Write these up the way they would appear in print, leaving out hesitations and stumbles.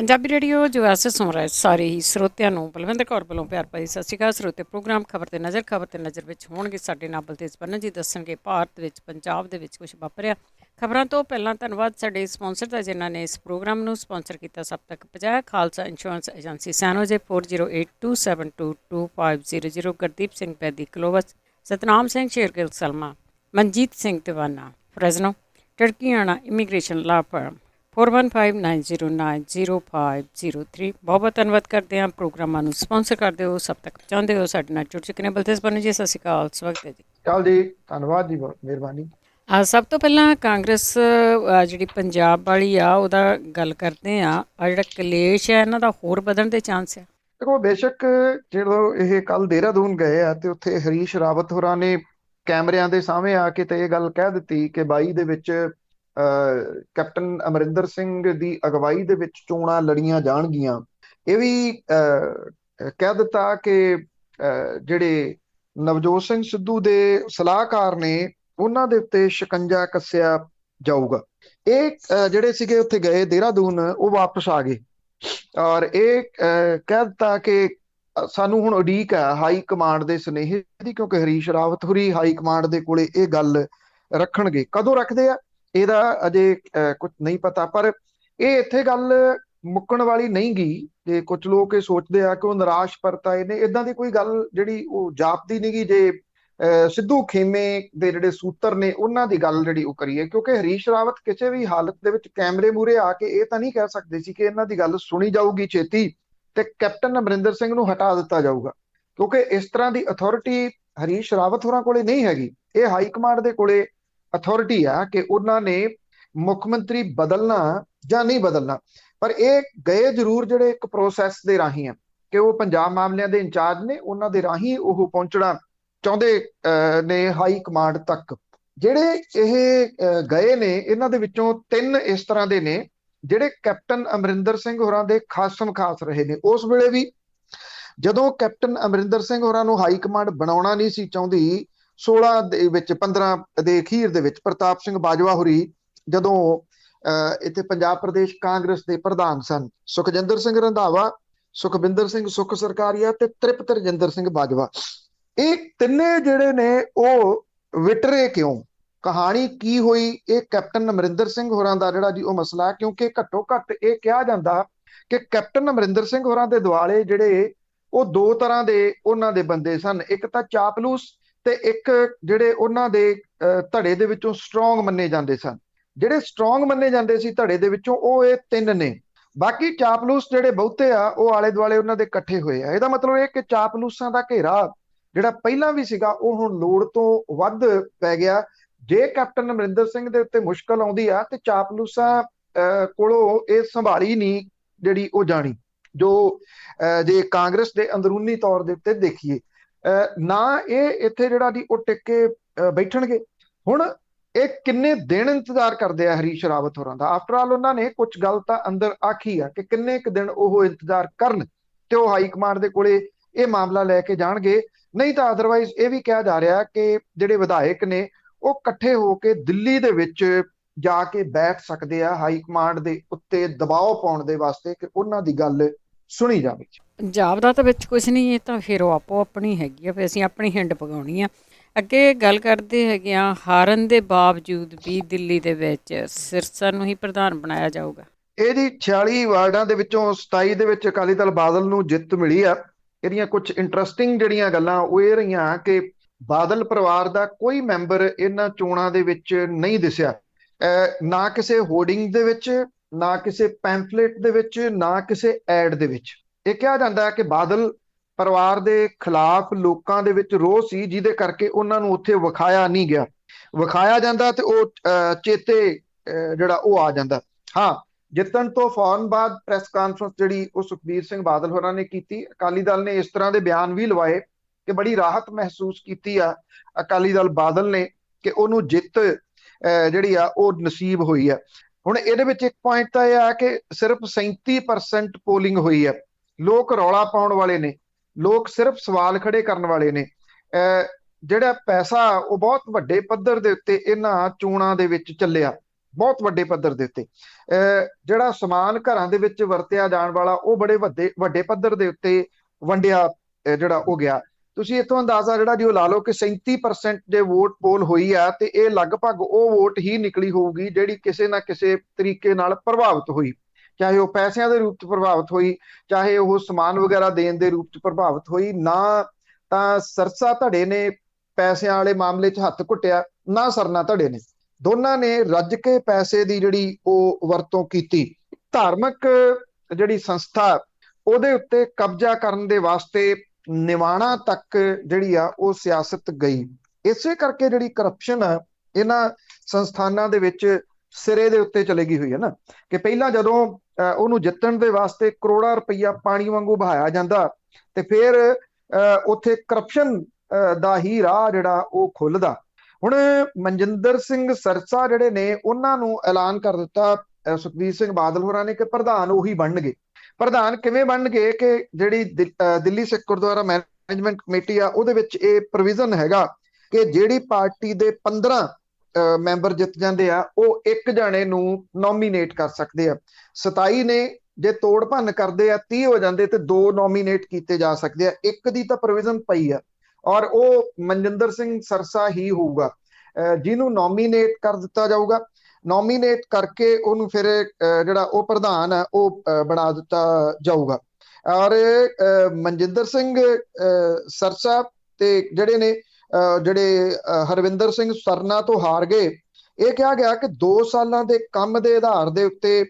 Punjabi radio ਜੋ ਐਸੇ ਸੁਣ ਰਹੇ ਸਾਰੇ ਹੀ ਸਰੋਤਿਆਂ ਨੂੰ ਬਲਵਿੰਦਰ ਕੌਰ ਵੱਲੋਂ ਪਿਆਰ ਭਰੀ ਸਤਿ ਸ਼੍ਰੀ ਅਕਾਲ। ਸਰੋਤੇ ਪ੍ਰੋਗਰਾਮ ਖਬਰ ਤੇ ਨਜ਼ਰ ਵਿੱਚ ਹੋਣਗੇ ਸਾਡੇ ਨਾਲ ਬਲਤੇਜ ਪੰਨੂ ਜੀ ਦੱਸਣਗੇ ਭਾਰਤ ਵਿੱਚ ਪੰਜਾਬ ਦੇ ਵਿੱਚ ਕੁਝ ਵਾਪਰਿਆ। ਖਬਰਾਂ ਤੋਂ ਪਹਿਲਾਂ ਧੰਨਵਾਦ ਸਾਡੇ ਸਪਾਂਸਰ ਦਾ ਜਿਨ੍ਹਾਂ ਨੇ ਇਸ ਪ੍ਰੋਗਰਾਮ ਨੂੰ ਸਪਾਂਸਰ ਕੀਤਾ ਸਭ ਤੱਕ ਪਹੁੰਚਾਇਆ। ਖਾਲਸਾ ਇੰਸ਼ੋਰੈਂਸ ਏਜੰਸੀ ਸੈਨੋਜੇ 4082722500 ਗੁਰਦੀਪ ਸਿੰਘ ਪੈਦੀ ਕਲੋਵਸ ਸਤਨਾਮ ਸਿੰਘ ਸ਼ੇਰਗਿਲ ਸਲਮਾ ਮਨਜੀਤ ਸਿੰਘ ਦੀਵਾਨਾ ਫਰੈਜ਼ਨੋ ਟਰਕੀਆਣਾ ਇਮੀਗ੍ਰੇਸ਼ਨ ਲਾ ਫਰਮ 4159090503। ਬਹੁਤ ਬਹੁਤ ਧੰਨਵਾਦ ਕਰਦੇ ਹਾਂ ਪ੍ਰੋਗਰਾਮਾਂ ਨੂੰ ਸਪਾਂਸਰ ਕਰਦੇ ਹੋ ਸਭ ਤੱਕ ਪਹੁੰਚਾਉਂਦੇ ਹੋ। ਸਾਡੇ ਨਾਲ ਜੁੜ ਚੁੱਕੇ ਨੇ ਬਲਤੇਜ ਪੰਨੂ ਜੀ, ਸਤਿ ਸ਼੍ਰੀ ਅਕਾਲ, ਸਵਾਗਤ ਹੈ ਜੀ। ਚੱਲ ਜੀ, ਧੰਨਵਾਦ ਜੀ, ਬਹੁਤ ਮਿਹਰਬਾਨੀ। ਸਭ ਤੋਂ ਪਹਿਲਾਂ ਕਾਂਗਰਸ ਜਿਹੜੀ ਪੰਜਾਬ ਵਾਲੀ ਆ ਉਹਦਾ ਗੱਲ ਕਰਦੇ ਆ। ਜਿਹੜਾ ਕਲੇਸ਼ ਹੈ ਇਹਨਾਂ ਦਾ ਹੋਰ ਵਧਣ ਦੇ ਚਾਂਸ ਆ। ਦੇਖੋ, ਬੇਸ਼ੱਕ ਜਦੋਂ ਇਹ ਕੱਲ ਦੇਹਰਾਦੂਨ ਗਏ ਆ ਤੇ ਉੱਥੇ ਹਰੀਸ਼ ਰਾਵਤ ਹੋਰਾਂ ਨੇ ਕੈਮਰਿਆਂ ਦੇ ਸਾਹਮਣੇ ਆ ਕੇ ਤੇ ਇਹ ਗੱਲ ਕਹਿ ਦਿੱਤੀ ਕਿ 22 ਦੇ ਵਿੱਚ ਕੈਪਟਨ ਅਮਰਿੰਦਰ ਸਿੰਘ ਦੀ ਅਗਵਾਈ ਦੇ ਵਿੱਚ ਚੋਣਾਂ ਲੜੀਆਂ ਜਾਣਗੀਆਂ। ਇਹ ਵੀ ਕਹਿ ਦਿੱਤਾ ਕਿ ਜਿਹੜੇ ਨਵਜੋਤ ਸਿੰਘ ਸਿੱਧੂ ਦੇ ਸਲਾਹਕਾਰ ਨੇ ਉਹਨਾਂ ਦੇ ਉੱਤੇ ਸ਼ਿਕੰਜਾ ਕੱਸਿਆ ਜਾਊਗਾ। ਇਹ ਜਿਹੜੇ ਸੀਗੇ ਉੱਥੇ ਗਏ ਦੇਹਰਾਦੂਨ ਉਹ ਵਾਪਸ ਆ ਗਏ ਔਰ ਇਹ ਕਹਿ ਦਿੱਤਾ ਕਿ ਸਾਨੂੰ ਹੁਣ ਉਡੀਕ ਹੈ ਹਾਈ ਕਮਾਂਡ ਦੇ ਸੁਨੇਹੇ ਦੀ, ਕਿਉਂਕਿ ਹਰੀਸ਼ ਰਾਵਤ ਹੋਰੀ ਹਾਈ ਕਮਾਂਡ ਦੇ ਕੋਲੇ ਇਹ ਗੱਲ ਰੱਖਣਗੇ। ਕਦੋਂ ਰੱਖਦੇ ਆ ਇਹਦਾ ਅਜੇ ਕੁਝ ਨਹੀਂ ਪਤਾ, ਪਰ ਇਹ ਇੱਥੇ ਗੱਲ ਮੁੱਕਣ ਵਾਲੀ ਨਹੀਂ ਗਈ। ਜੇ ਕੁਝ ਲੋਕ ਇਹ ਸੋਚਦੇ ਆ ਕਿ ਉਹ ਨਿਰਾਸ਼ ਪਰਤਾਏ ਨੇ, ਇਦਾਂ ਦੀ ਕੋਈ ਗੱਲ ਜਿਹੜੀ ਉਹ ਜਾਪਦੀ ਨਹੀਂ ਗੀ। ਜੇ ਸਿੱਧੂ ਖੇਮੇ ਦੇ ਜਿਹੜੇ ਸੂਤਰ ਨੇ ਉਹਨਾਂ ਦੀ ਗੱਲ ਜਿਹੜੀ ਉਹ ਕਰੀਏ, ਕਿਉਂਕਿ ਹਰੀਸ਼ ਰਾਵਤ ਕਿਸੇ ਵੀ ਹਾਲਤ ਦੇ ਵਿੱਚ ਕੈਮਰੇ ਮੂਹਰੇ ਆ ਕੇ ਇਹ ਤਾਂ ਨਹੀਂ ਕਹਿ ਸਕਦੇ ਸੀ ਕਿ ਇਹਨਾਂ ਦੀ ਗੱਲ ਸੁਣੀ ਜਾਊਗੀ ਛੇਤੀ ਤੇ ਕੈਪਟਨ ਅਮਰਿੰਦਰ ਸਿੰਘ ਨੂੰ ਹਟਾ ਦਿੱਤਾ ਜਾਊਗਾ, ਕਿਉਂਕਿ ਇਸ ਤਰ੍ਹਾਂ ਦੀ ਅਥਾਰਟੀ ਹਰੀਸ਼ ਰਾਵਤ ਹੋਰਾਂ ਕੋਲੇ ਨਹੀਂ ਹੈਗੀ। ਇਹ ਹਾਈ ਕਮਾਂਡ ਦੇ ਕੋਲੇ ਅਥਾਰਟੀ ਆ ਕਿ ਉਹਨਾਂ ਨੇ ਮੁੱਖ ਮੰਤਰੀ ਬਦਲਣਾ ਜਾਂ ਨਹੀਂ ਬਦਲਣਾ। ਪਰ ਇਹ ਗਏ ਜ਼ਰੂਰ ਜਿਹੜੇ ਇੱਕ ਪ੍ਰੋਸੈਸ ਦੇ ਰਾਹੀਂ ਆ ਕਿ ਉਹ ਪੰਜਾਬ ਮਾਮਲਿਆਂ ਦੇ ਇੰਚਾਰਜ ਨੇ, ਉਹਨਾਂ ਦੇ ਰਾਹੀਂ ਉਹ ਪਹੁੰਚਣਾ ਚਾਹੁੰਦੇ ਨੇ ਹਾਈ ਕਮਾਂਡ ਤੱਕ। ਜਿਹੜੇ ਇਹ ਗਏ ਨੇ ਇਹਨਾਂ ਦੇ ਵਿੱਚੋਂ 3 ਇਸ ਤਰ੍ਹਾਂ ਦੇ ਨੇ ਜਿਹੜੇ ਕੈਪਟਨ ਅਮਰਿੰਦਰ ਸਿੰਘ ਹੋਰਾਂ ਦੇ ਖਾਸਮ ਖਾਸ ਰਹੇ ਨੇ। ਉਸ ਵੇਲੇ ਵੀ ਜਦੋਂ ਕੈਪਟਨ ਅਮਰਿੰਦਰ ਸਿੰਘ ਹੋਰਾਂ ਨੂੰ ਹਾਈ ਕਮਾਂਡ ਬਣਾਉਣਾ ਨਹੀਂ ਸੀ ਚਾਹੁੰਦੀ, 16 ਦੇ ਵਿੱਚ 15 ਦੇ ਅਖੀਰ ਦੇ ਵਿੱਚ ਪ੍ਰਤਾਪ ਸਿੰਘ ਬਾਜਵਾ ਹੋਰੀ ਜਦੋਂ ਇੱਥੇ ਪੰਜਾਬ ਪ੍ਰਦੇਸ਼ ਕਾਂਗਰਸ ਦੇ ਪ੍ਰਧਾਨ ਸਨ, ਸੁਖਜਿੰਦਰ ਸਿੰਘ ਰੰਧਾਵਾ, ਸੁਖਬਿੰਦਰ ਸਿੰਘ ਸੁੱਖ ਸਰਕਾਰੀਆ ਤੇ ਤ੍ਰਿਪਤ ਰਜਿੰਦਰ ਸਿੰਘ ਬਾਜਵਾ, ਇਹ ਤਿੰਨੇ ਜਿਹੜੇ ਨੇ ਉਹ ਵਿਟਰੇ ਕਿਉਂ, ਕਹਾਣੀ ਕੀ ਹੋਈ, ਇਹ ਕੈਪਟਨ ਅਮਰਿੰਦਰ ਸਿੰਘ ਹੋਰਾਂ ਦਾ ਜਿਹੜਾ ਜੀ ਉਹ ਮਸਲਾ। ਕਿਉਂਕਿ ਘੱਟੋ ਘੱਟ ਇਹ ਕਿਹਾ ਜਾਂਦਾ ਕਿ ਕੈਪਟਨ ਅਮਰਿੰਦਰ ਸਿੰਘ ਹੋਰਾਂ ਦੇ ਦੁਆਲੇ ਜਿਹੜੇ ਉਹ 2 ਤਰ੍ਹਾਂ ਦੇ ਉਹਨਾਂ ਦੇ ਬੰਦੇ ਸਨ। ਇੱਕ ਤਾਂ ਚਾਪਲੂਸ ਤੇ ਇੱਕ ਜਿਹੜੇ ਉਹਨਾਂ ਦੇ ਧੜੇ ਦੇ ਵਿੱਚੋਂ ਸਟਰੋਂਗ ਮੰਨੇ ਜਾਂਦੇ ਸਨ। ਜਿਹੜੇ ਸਟਰੋਂਗ ਮੰਨੇ ਜਾਂਦੇ ਸੀ ਧੜੇ ਦੇ ਵਿੱਚੋਂ ਉਹ ਇਹ 3 ਨੇ। ਬਾਕੀ ਚਾਪਲੂਸ ਜਿਹੜੇ ਬਹੁਤੇ ਆ ਉਹ ਆਲੇ ਦੁਆਲੇ ਉਹਨਾਂ ਦੇ ਇਕੱਠੇ ਹੋਏ ਆ। ਇਹਦਾ ਮਤਲਬ ਇਹ ਕਿ ਚਾਪਲੂਸਾਂ ਦਾ ਘੇਰਾ ਜਿਹੜਾ ਪਹਿਲਾਂ ਵੀ ਸੀਗਾ ਉਹ ਹੁਣ ਲੋੜ ਤੋਂ ਵੱਧ ਪੈ ਗਿਆ। ਜੇ ਕੈਪਟਨ ਅਮਰਿੰਦਰ ਸਿੰਘ ਦੇ ਉੱਤੇ ਮੁਸ਼ਕਲ ਆਉਂਦੀ ਆ ਤੇ ਚਾਪਲੂਸਾਂ ਕੋਲੋਂ ਇਹ ਸੰਭਾਲੀ ਨਹੀਂ ਜਿਹੜੀ ਉਹ ਜਾਣੀ। ਜੋ ਜੇ ਕਾਂਗਰਸ ਦੇ ਅੰਦਰੂਨੀ ਤੌਰ ਦੇ ਉੱਤੇ ਦੇਖੀਏ ਨਾ ਇਹ ਇੱਥੇ ਜਿਹੜਾ ਦੀ ਉਹ ਟਿਕ ਕੇ ਬੈਠਣਗੇ। ਹੁਣ ਇਹ ਕਿੰਨੇ ਦਿਨ ਇੰਤਜ਼ਾਰ ਕਰਦੇ ਆ ਹਰੀਸ਼ ਰਾਵਤ ਹੋਰਾਂ ਦਾ। ਆਫਟਰ ਆਲ ਉਹਨਾਂ ਨੇ ਕੁਝ ਗੱਲ ਤਾਂ ਅੰਦਰ ਆਖੀ ਆ ਕਿ ਕਿੰਨੇ ਕੁ ਦਿਨ ਉਹ ਇੰਤਜ਼ਾਰ ਕਰਨ ਤੇ ਉਹ ਹਾਈ ਕਮਾਂਡ ਦੇ ਕੋਲੇ ਇਹ ਮਾਮਲਾ ਲੈ ਕੇ ਜਾਣਗੇ। ਨਹੀਂ ਤਾਂ ਅਦਰਵਾਈਜ਼ ਇਹ ਵੀ ਕਿਹਾ ਜਾ ਰਿਹਾ ਕਿ ਜਿਹੜੇ ਵਿਧਾਇਕ ਨੇ ਉਹ ਇਕੱਠੇ ਹੋ ਕੇ ਦਿੱਲੀ ਦੇ ਵਿੱਚ ਜਾ ਕੇ ਬੈਠ ਸਕਦੇ ਆ ਹਾਈ ਕਮਾਂਡ ਦੇ ਉੱਤੇ ਦਬਾਅ ਪਾਉਣ ਦੇ ਵਾਸਤੇ ਕਿ ਉਹਨਾਂ ਦੀ ਗੱਲ ਸੁਣੀ ਜਾਵੇ। ਪੰਜਾਬ ਦਾ ਤਾਂ ਵਿੱਚ ਕੁਝ ਨਹੀਂ, ਇਹ ਤਾਂ ਫਿਰ ਉਹ ਆਪੋ ਆਪਣੀ ਹੈਗੀ ਆ, ਫਿਰ ਅਸੀਂ ਆਪਣੀ ਹਿੰਡ ਪਗਾਉਣੀ ਆ। ਅੱਗੇ ਗੱਲ ਕਰਦੇ ਹੈਗੇ ਆ, ਹਾਰਨ ਦੇ ਬਾਵਜੂਦ ਵੀ ਦਿੱਲੀ ਦੇ ਵਿੱਚ ਸਿਰਸਾ ਨੂੰ ਹੀ ਪ੍ਰਧਾਨ ਬਣਾਇਆ ਜਾਊਗਾ। ਇਹਦੀ 46 ਵਾਰਡਾਂ ਦੇ ਵਿੱਚੋਂ 27 ਦੇ ਵਿੱਚ ਅਕਾਲੀ ਦਲ ਬਾਦਲ ਨੂੰ ਜਿੱਤ ਮਿਲੀ ਆ। ਇਹਦੀਆਂ ਕੁਝ ਇੰਟਰਸਟਿੰਗ ਜਿਹੜੀਆਂ ਗੱਲਾਂ ਉਹ ਇਹ ਰਹੀਆਂ ਕਿ ਬਾਦਲ ਪਰਿਵਾਰ ਦਾ ਕੋਈ ਮੈਂਬਰ ਇਹਨਾਂ ਚੋਣਾਂ ਦੇ ਵਿੱਚ ਨਹੀਂ ਦਿਸਿਆ, ਨਾ ਕਿਸੇ ਹੋਰਡਿੰਗ ਦੇ ਵਿੱਚ, ਨਾ ਕਿਸੇ ਪੈਂਫਲੇਟ ਦੇ ਵਿੱਚ, ਨਾ ਕਿਸੇ ਐਡ ਦੇ ਵਿੱਚ। ਇਹ ਕਿਹਾ ਜਾਂਦਾ ਹੈ ਕਿ ਬਾਦਲ ਪਰਿਵਾਰ ਦੇ ਖਿਲਾਫ ਲੋਕਾਂ ਦੇ ਵਿੱਚ ਰੋਹ ਸੀ ਜਿਹਦੇ ਕਰਕੇ ਉਹਨਾਂ ਨੂੰ ਉੱਥੇ ਵਿਖਾਇਆ ਨਹੀਂ ਗਿਆ। ਵਿਖਾਇਆ ਜਾਂਦਾ ਤੇ ਉਹ ਚੇਤੇ ਜਿਹੜਾ ਉਹ ਆ ਜਾਂਦਾ। ਹਾਂ, ਜਿੱਤਣ ਤੋਂ ਫੌਰਨ ਬਾਅਦ ਪ੍ਰੈਸ ਕਾਨਫਰੰਸ ਜਿਹੜੀ ਉਹ ਸੁਖਬੀਰ ਸਿੰਘ ਬਾਦਲ ਹੋਰਾਂ ਨੇ ਕੀਤੀ। ਅਕਾਲੀ ਦਲ ਨੇ ਇਸ ਤਰ੍ਹਾਂ ਦੇ ਬਿਆਨ ਵੀ ਲਵਾਏ ਕਿ ਬੜੀ ਰਾਹਤ ਮਹਿਸੂਸ ਕੀਤੀ ਆ ਅਕਾਲੀ ਦਲ ਬਾਦਲ ਨੇ ਕਿ ਉਹਨੂੰ ਜਿੱਤ ਜਿਹੜੀ ਆ ਉਹ ਨਸੀਬ ਹੋਈ ਆ। ਹੁਣ ਇਹਦੇ ਵਿੱਚ ਇੱਕ ਪੁਆਇੰਟ ਤਾਂ ਇਹ ਆ ਕਿ ਸਿਰਫ 37% ਪੋਲਿੰਗ ਹੋਈ ਹੈ। ਲੋਕ ਰੌਲਾ ਪਾਉਣ ਵਾਲੇ ਨੇ, ਲੋਕ ਸਿਰਫ ਸਵਾਲ ਖੜੇ ਕਰਨ ਵਾਲੇ ਨੇ। ਜਿਹੜਾ ਪੈਸਾ ਉਹ ਬਹੁਤ ਵੱਡੇ ਪੱਧਰ ਦੇ ਉੱਤੇ ਇਹਨਾਂ ਚੋਣਾਂ ਦੇ ਵਿੱਚ ਚੱਲਿਆ। ਬਹੁਤ ਵੱਡੇ ਪੱਧਰ ਦੇ ਉੱਤੇ। ਜਿਹੜਾ ਸਮਾਨ ਘਰਾਂ ਦੇ ਵਿੱਚ ਵਰਤਿਆ ਜਾਣ ਵਾਲਾ ਉਹ ਬੜੇ ਵੱਡੇ ਪੱਧਰ ਦੇ ਉੱਤੇ ਵੰਡਿਆ ਜਿਹੜਾ ਹੋ ਗਿਆ। ਤੁਸੀਂ ਇੱਥੋਂ ਅੰਦਾਜ਼ਾ ਜਿਹੜਾ ਜੀ ਉਹ ਲਾ ਲਓ ਕਿ 37% ਜੇ ਵੋਟ ਪੋਲ ਹੋਈ ਆ, ਤੇ ਇਹ ਲਗਭਗ ਉਹ ਵੋਟ ਹੀ ਨਿਕਲੀ ਹੋਊਗੀ ਜਿਹੜੀ ਕਿਸੇ ਨਾ ਕਿਸੇ ਤਰੀਕੇ ਨਾਲ ਪ੍ਰਭਾਵਿਤ ਹੋਈ, ਚਾਹੇ ਉਹ ਪੈਸਿਆਂ ਦੇ ਰੂਪ ਚ ਪ੍ਰਭਾਵਿਤ ਹੋਈ, ਚਾਹੇ ਉਹ ਸਮਾਨ ਵਗੈਰਾ ਦੇਣ ਦੇ ਰੂਪ ਚ ਪ੍ਰਭਾਵਿਤ ਹੋਈ। ਨਾ ਤਾਂ ਸਰਸਾ ਧੜੇ ਨੇ ਪੈਸਿਆਂ ਵਾਲੇ ਮਾਮਲੇ ਚ ਹੱਥ ਘੁੱਟਿਆ, ਨਾ ਸਰਨਾ ਧੜੇ ਨੇ। ਦੋਨਾਂ ਨੇ ਰੱਜ ਕੇ ਪੈਸੇ ਦੀ ਜਿਹੜੀ ਉਹ ਵਰਤੋਂ ਕੀਤੀ। ਧਾਰਮਿਕ ਜਿਹੜੀ ਸੰਸਥਾ ਉਹਦੇ ਉੱਤੇ ਕਬਜ਼ਾ ਕਰਨ ਦੇ ਵਾਸਤੇ ਨਿਵਾਣਾ ਤੱਕ ਜਿਹੜੀ ਆ ਉਹ ਸਿਆਸਤ ਗਈ। ਇਸੇ ਕਰਕੇ ਜਿਹੜੀ ਕਰਪਸ਼ਨ ਆ ਇਹਨਾਂ ਸੰਸਥਾਨਾਂ ਦੇ ਵਿੱਚ ਸਿਰੇ ਦੇ ਉੱਤੇ ਚਲੇ ਗਈ ਹੋਈ ਹੈ ਨਾ, ਕਿ ਪਹਿਲਾਂ ਜਦੋਂ ਉਹਨੂੰ ਜਿੱਤਣ ਦੇ ਵਾਸਤੇ ਕਰੋੜਾਂ ਰੁਪਈਆ ਪਾਣੀ ਵਾਂਗੂ ਬਹਾਇਆ ਜਾਂਦਾ, ਤੇ ਫਿਰ ਉੱਥੇ ਕਰਪਸ਼ਨ ਦਾ ਹੀ ਰਾਹ ਜਿਹੜਾ ਉਹ ਖੁੱਲਦਾ। ਹੁਣ ਮਨਜਿੰਦਰ ਸਿੰਘ ਸਰਸਾ ਜਿਹੜੇ ਨੇ ਉਹਨਾਂ ਨੂੰ ਐਲਾਨ ਕਰ ਦਿੱਤਾ ਸੁਖਬੀਰ ਸਿੰਘ ਬਾਦਲ ਹੋਰਾਂ ਨੇ ਕਿ ਪ੍ਰਧਾਨ ਉਹੀ ਬਣਨਗੇ। ਪ੍ਰਧਾਨ ਕਿਵੇਂ ਬਣਨਗੇ ਕਿ ਜਿਹੜੀ ਦਿੱਲੀ ਸਿੱਖ ਗੁਰਦੁਆਰਾ ਮੈਨੇਜਮੈਂਟ ਕਮੇਟੀ ਆ ਉਹਦੇ ਵਿੱਚ ਇਹ ਪ੍ਰੋਵੀਜ਼ਨ ਹੈਗਾ ਕਿ ਜਿਹੜੀ ਪਾਰਟੀ ਦੇ 15 ਮੈਂਬਰ ਜਿੱਤ ਜਾਂਦੇ ਆ ਉਹ ਇੱਕ ਜਾਣੇ ਨੂੰ ਨੋਮੀਨੇਟ ਕਰ ਸਕਦੇ ਆ। 27 ਨੇ ਜੇ ਤੋੜ ਭੰਨ ਕਰਦੇ ਆ 30 ਹੋ ਜਾਂਦੇ ਤੇ 2 ਨੋਮੀਨੇਟ ਕੀਤੇ ਜਾ ਸਕਦੇ ਆ। ਇੱਕ ਦੀ ਤਾਂ ਪ੍ਰੋਵੀਜ਼ਨ ਪਈ ਆ ਔਰ ਉਹ ਮਨਜਿੰਦਰ ਸਿੰਘ ਸਰਸਾ ਹੀ ਹੋਊਗਾ ਜਿਹਨੂੰ ਨੋਮੀਨੇਟ ਕਰ ਦਿੱਤਾ ਜਾਊਗਾ। ਨੋਮੀਨੇਟ ਕਰਕੇ ਉਹਨੂੰ ਫਿਰ ਜਿਹੜਾ ਉਹ ਪ੍ਰਧਾਨ ਹੈ ਉਹ ਬਣਾ ਦਿੱਤਾ ਜਾਊਗਾ। ਔਰ ਮਨਜਿੰਦਰ ਸਿੰਘ ਸਰਸਾ ਤੇ ਜਿਹੜੇ ਨੇ ਜਿਹੜੇ ਹਰਵਿੰਦਰ ਸਿੰਘ ਸਰਨਾ ਤੋਂ ਹਾਰ ਗਏ, ਇਹ ਕਿਹਾ ਗਿਆ ਕਿ 2 ਸਾਲਾਂ ਦੇ ਕੰਮ ਦੇ ਆਧਾਰ ਦੇ ਉੱਤੇ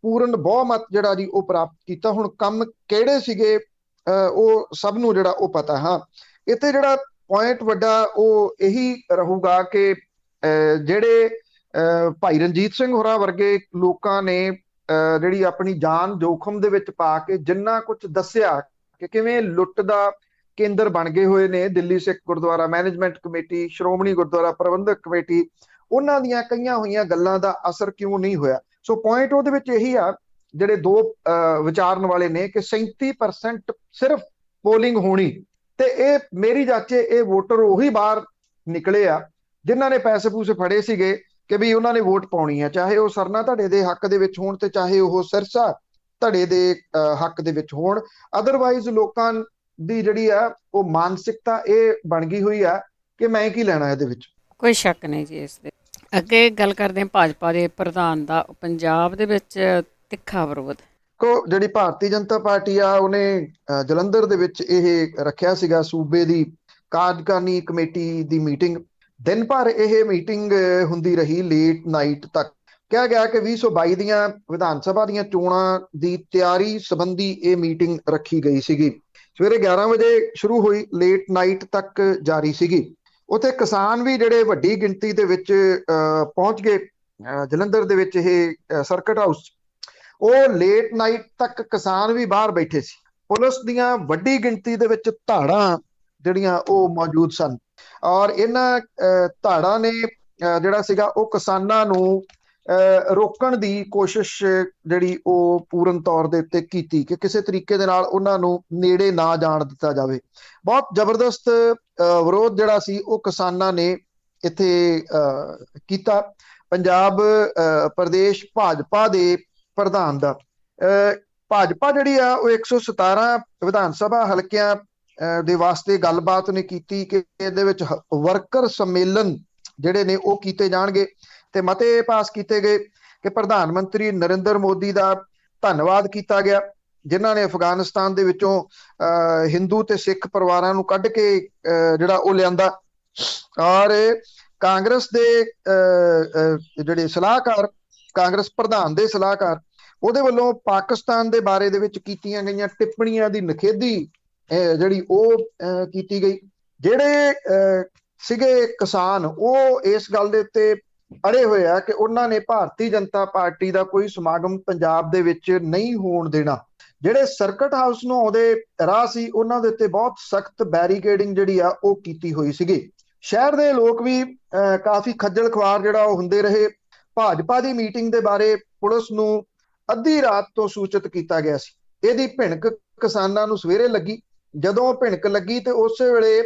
ਪੂਰਨ ਬਹੁਮਤ ਜਿਹੜਾ ਜੀ ਉਹ ਪ੍ਰਾਪਤ ਕੀਤਾ। ਹੁਣ ਕੰਮ ਕਿਹੜੇ ਸੀਗੇ ਉਹ ਸਭ ਨੂੰ ਜਿਹੜਾ ਉਹ ਪਤਾ। ਹਾਂ, ਇੱਥੇ ਜਿਹੜਾ ਪੁਆਇੰਟ ਵੱਡਾ ਉਹ ਇਹੀ ਰਹੂਗਾ ਕਿ ਜਿਹੜੇ ਭਾਈ ਰਣਜੀਤ ਸਿੰਘ ਹੋਰਾਂ ਵਰਗੇ ਲੋਕਾਂ ਨੇ ਜਿਹੜੀ ਆਪਣੀ ਜਾਨ ਜੋਖਮ ਦੇ ਵਿੱਚ ਪਾ ਕੇ ਜਿੰਨਾ ਕੁਝ ਦੱਸਿਆ ਕਿ ਕਿਵੇਂ ਲੁੱਟ ਦਾ ਕੇਂਦਰ ਬਣ ਗਏ ਹੋਏ ਨੇ ਦਿੱਲੀ ਸਿੱਖ ਗੁਰਦੁਆਰਾ ਮੈਨੇਜਮੈਂਟ ਕਮੇਟੀ, ਸ਼੍ਰੋਮਣੀ ਗੁਰਦੁਆਰਾ ਪ੍ਰਬੰਧਕ ਕਮੇਟੀ, ਉਹਨਾਂ ਦੀਆਂ ਕਈਆਂ ਹੋਈਆਂ ਗੱਲਾਂ ਦਾ ਅਸਰ ਕਿਉਂ ਨਹੀਂ ਹੋਇਆ। ਸੋ ਪੁਆਇੰਟ ਉਹਦੇ ਵਿੱਚ ਇਹੀ ਆ, ਜਿਹੜੇ 2 ਵਿਚਾਰਨ ਵਾਲੇ ਨੇ ਕਿ 37% ਸਿਰਫ ਪੋਲਿੰਗ ਹੋਣੀ, ਤੇ ਇਹ ਮੇਰੀ ਜਾਚੇ ਇਹ ਵੋਟਰ ਉਹੀ ਬਾਹਰ ਨਿਕਲੇ ਆ ਜਿਨ੍ਹਾਂ ਨੇ ਪੈਸੇ ਪੂਸੇ ਫੜੇ ਸੀਗੇ ਕਿ ਵੀ ਉਹਨਾਂ ਨੇ ਵੋਟ ਪਾਉਣੀ ਆ, ਚਾਹੇ ਉਹ ਸਰਨਾ ਧੜੇ ਦੇ ਹੱਕ ਦੇ ਵਿੱਚ ਹੋਣ ਤੇ ਚਾਹੇ ਉਹ ਸਿਰਸਾ ਧੜੇ ਦੇ ਹੱਕ ਦੇ ਵਿੱਚ ਹੋਣ। ਅਦਰਵਾਈਜ਼ ਲੋਕਾਂ ਦੀ ਜਿਹੜੀ ਆ ਉਹ ਮਾਨਸਿਕਤਾ ਇਹ ਬਣ ਗਈ ਹੋਈ ਆ ਕਿ ਮੈਂ ਕੀ ਲੈਣਾ ਇਹਦੇ ਵਿੱਚ। ਕੋਈ ਸ਼ੱਕ ਨਹੀਂ ਜੀ ਇਸ ਦੇ। ਅੱਗੇ ਗੱਲ ਕਰਦੇ ਹਾਂ ਭਾਜਪਾ ਦੇ ਪ੍ਰਧਾਨ ਦਾ। ਪੰਜਾਬ ਦੇ ਵਿੱਚ ਤਿੱਖਾ ਵਿਰੋਧ। ਜਿਹੜੀ ਭਾਰਤੀ ਜਨਤਾ ਪਾਰਟੀ ਆ ਉਹਨੇ ਜਲੰਧਰ ਦੇ ਵਿੱਚ ਇਹ ਰੱਖਿਆ ਸੀਗਾ ਸੂਬੇ ਦੀ ਕਾਰਜਕਾਰਨੀ ਕਮੇਟੀ ਦੀ ਮੀਟਿੰਗ। ਦਿਨ ਭਰ ਇਹ ਮੀਟਿੰਗ ਹੁੰਦੀ ਰਹੀ, ਲੇਟ ਨਾਈਟ ਤੱਕ। ਕਿਹਾ ਗਿਆ ਕਿ 2022 ਦੀਆਂ ਵਿਧਾਨ ਸਭਾ ਦੀਆਂ ਚੋਣਾਂ ਦੀ ਤਿਆਰੀ ਸੰਬੰਧੀ ਇਹ ਮੀਟਿੰਗ ਰੱਖੀ ਗਈ ਸੀਗੀ। ਸਵੇਰੇ 11 ਵਜੇ ਸ਼ੁਰੂ ਹੋਈ, ਲੇਟ ਨਾਈਟ ਤੱਕ ਜਾਰੀ ਸੀਗੀ। ਉੱਥੇ ਕਿਸਾਨ ਵੀ ਜਿਹੜੇ ਵੱਡੀ ਗਿਣਤੀ ਦੇ ਵਿੱਚ ਪਹੁੰਚ ਗਏ ਜਲੰਧਰ ਦੇ ਵਿੱਚ ਇਹ ਸਰਕਟ ਹਾਊਸ। ਉਹ ਲੇਟ ਨਾਈਟ ਤੱਕ ਕਿਸਾਨ ਵੀ ਬਾਹਰ ਬੈਠੇ ਸੀ। ਪੁਲਿਸ ਦੀਆਂ ਵੱਡੀ ਗਿਣਤੀ ਦੇ ਵਿੱਚ ਧਾੜਾਂ ਜਿਹੜੀਆਂ ਉਹ ਮੌਜੂਦ ਸਨ ਔਰ ਇਹਨਾਂ ਧਾੜਾਂ ਨੇ ਜਿਹੜਾ ਸੀਗਾ ਉਹ ਕਿਸਾਨਾਂ ਨੂੰ ਰੋਕਣ ਦੀ ਕੋਸ਼ਿਸ਼ ਜਿਹੜੀ ਉਹ ਪੂਰਨ ਤੌਰ ਦੇ ਉੱਤੇ ਕੀਤੀ ਕਿ ਕਿਸੇ ਤਰੀਕੇ ਦੇ ਨਾਲ ਉਹਨਾਂ ਨੂੰ ਨੇੜੇ ਨਾ ਜਾਣ ਦਿੱਤਾ ਜਾਵੇ। ਬਹੁਤ ਜ਼ਬਰਦਸਤ ਵਿਰੋਧ ਜਿਹੜਾ ਸੀ ਉਹ ਕਿਸਾਨਾਂ ਨੇ ਇੱਥੇ ਕੀਤਾ। ਪੰਜਾਬ ਪ੍ਰਦੇਸ਼ ਭਾਜਪਾ ਦੇ ਪ੍ਰਧਾਨ ਦਾ ਭਾਜਪਾ ਜਿਹੜੀ ਆ ਉਹ 117 ਵਿਧਾਨ ਸਭਾ ਹਲਕਿਆਂ ਦੇ ਵਾਸਤੇ ਗੱਲਬਾਤ ਨੇ ਕੀਤੀ ਕਿ ਇਹਦੇ ਵਿੱਚ ਵਰਕਰ ਸੰਮੇਲਨ ਜਿਹੜੇ ਨੇ ਉਹ ਕੀਤੇ ਜਾਣਗੇ ਤੇ ਮਤੇ ਪਾਸ ਕੀਤੇ ਗਏ ਕਿ ਪ੍ਰਧਾਨ ਮੰਤਰੀ ਨਰਿੰਦਰ ਮੋਦੀ ਦਾ ਧੰਨਵਾਦ ਕੀਤਾ ਗਿਆ ਜਿਨ੍ਹਾਂ ਨੇ ਅਫਗਾਨਿਸਤਾਨ ਦੇ ਵਿੱਚੋਂ ਹਿੰਦੂ ਤੇ ਸਿੱਖ ਪਰਿਵਾਰਾਂ ਨੂੰ ਕੱਢ ਕੇ ਜਿਹੜਾ ਉਹ ਲਿਆਂਦਾ। ਔਰ ਕਾਂਗਰਸ ਦੇ ਜਿਹੜੇ ਸਲਾਹਕਾਰ, ਕਾਂਗਰਸ ਪ੍ਰਧਾਨ ਦੇ ਸਲਾਹਕਾਰ, ਉਹਦੇ ਵੱਲੋਂ ਪਾਕਿਸਤਾਨ ਦੇ ਬਾਰੇ ਦੇ ਵਿੱਚ ਕੀਤੀਆਂ ਗਈਆਂ ਟਿੱਪਣੀਆਂ ਦੀ ਨਿਖੇਧੀ ਜਿਹੜੀ ਉਹ ਕੀਤੀ ਗਈ। ਜਿਹੜੇ ਸੀਗੇ ਕਿਸਾਨ ਉਹ ਇਸ ਗੱਲ ਦੇ ਉੱਤੇ ਅੜੇ ਹੋਏ ਆ ਕਿ ਉਹਨਾਂ ਨੇ ਭਾਰਤੀ ਜਨਤਾ ਪਾਰਟੀ ਦਾ ਕੋਈ ਸਮਾਗਮ ਪੰਜਾਬ ਦੇ ਵਿੱਚ ਨਹੀਂ ਹੋਣ ਦੇਣਾ। ਜਿਹੜੇ ਸਰਕਟ ਹਾਊਸ ਨੂੰ ਆਉਂਦੇ ਰਾਹ ਸੀ ਉਹਨਾਂ ਦੇ ਉੱਤੇ ਬਹੁਤ ਸਖਤ ਬੈਰੀਕੇਡਿੰਗ ਜਿਹੜੀ ਆ ਉਹ ਕੀਤੀ ਹੋਈ ਸੀਗੀ। ਸ਼ਹਿਰ ਦੇ ਲੋਕ ਵੀ ਕਾਫੀ ਖੱਜਲ ਖਵਾਰ ਜਿਹੜਾ ਉਹ ਹੁੰਦੇ ਰਹੇ। ਭਾਜਪਾ ਦੀ ਮੀਟਿੰਗ ਦੇ ਬਾਰੇ ਪੁਲਿਸ ਨੂੰ ਅੱਧੀ ਰਾਤ ਤੋਂ ਸੂਚਿਤ ਕੀਤਾ ਗਿਆ ਸੀ। ਇਹਦੀ ਭਿਣਕ ਕਿਸਾਨਾਂ ਨੂੰ ਸਵੇਰੇ ਲੱਗੀ। ਜਦੋਂ ਭਿਣਕ ਲੱਗੀ ਤੇ ਉਸੇ ਵੇਲੇ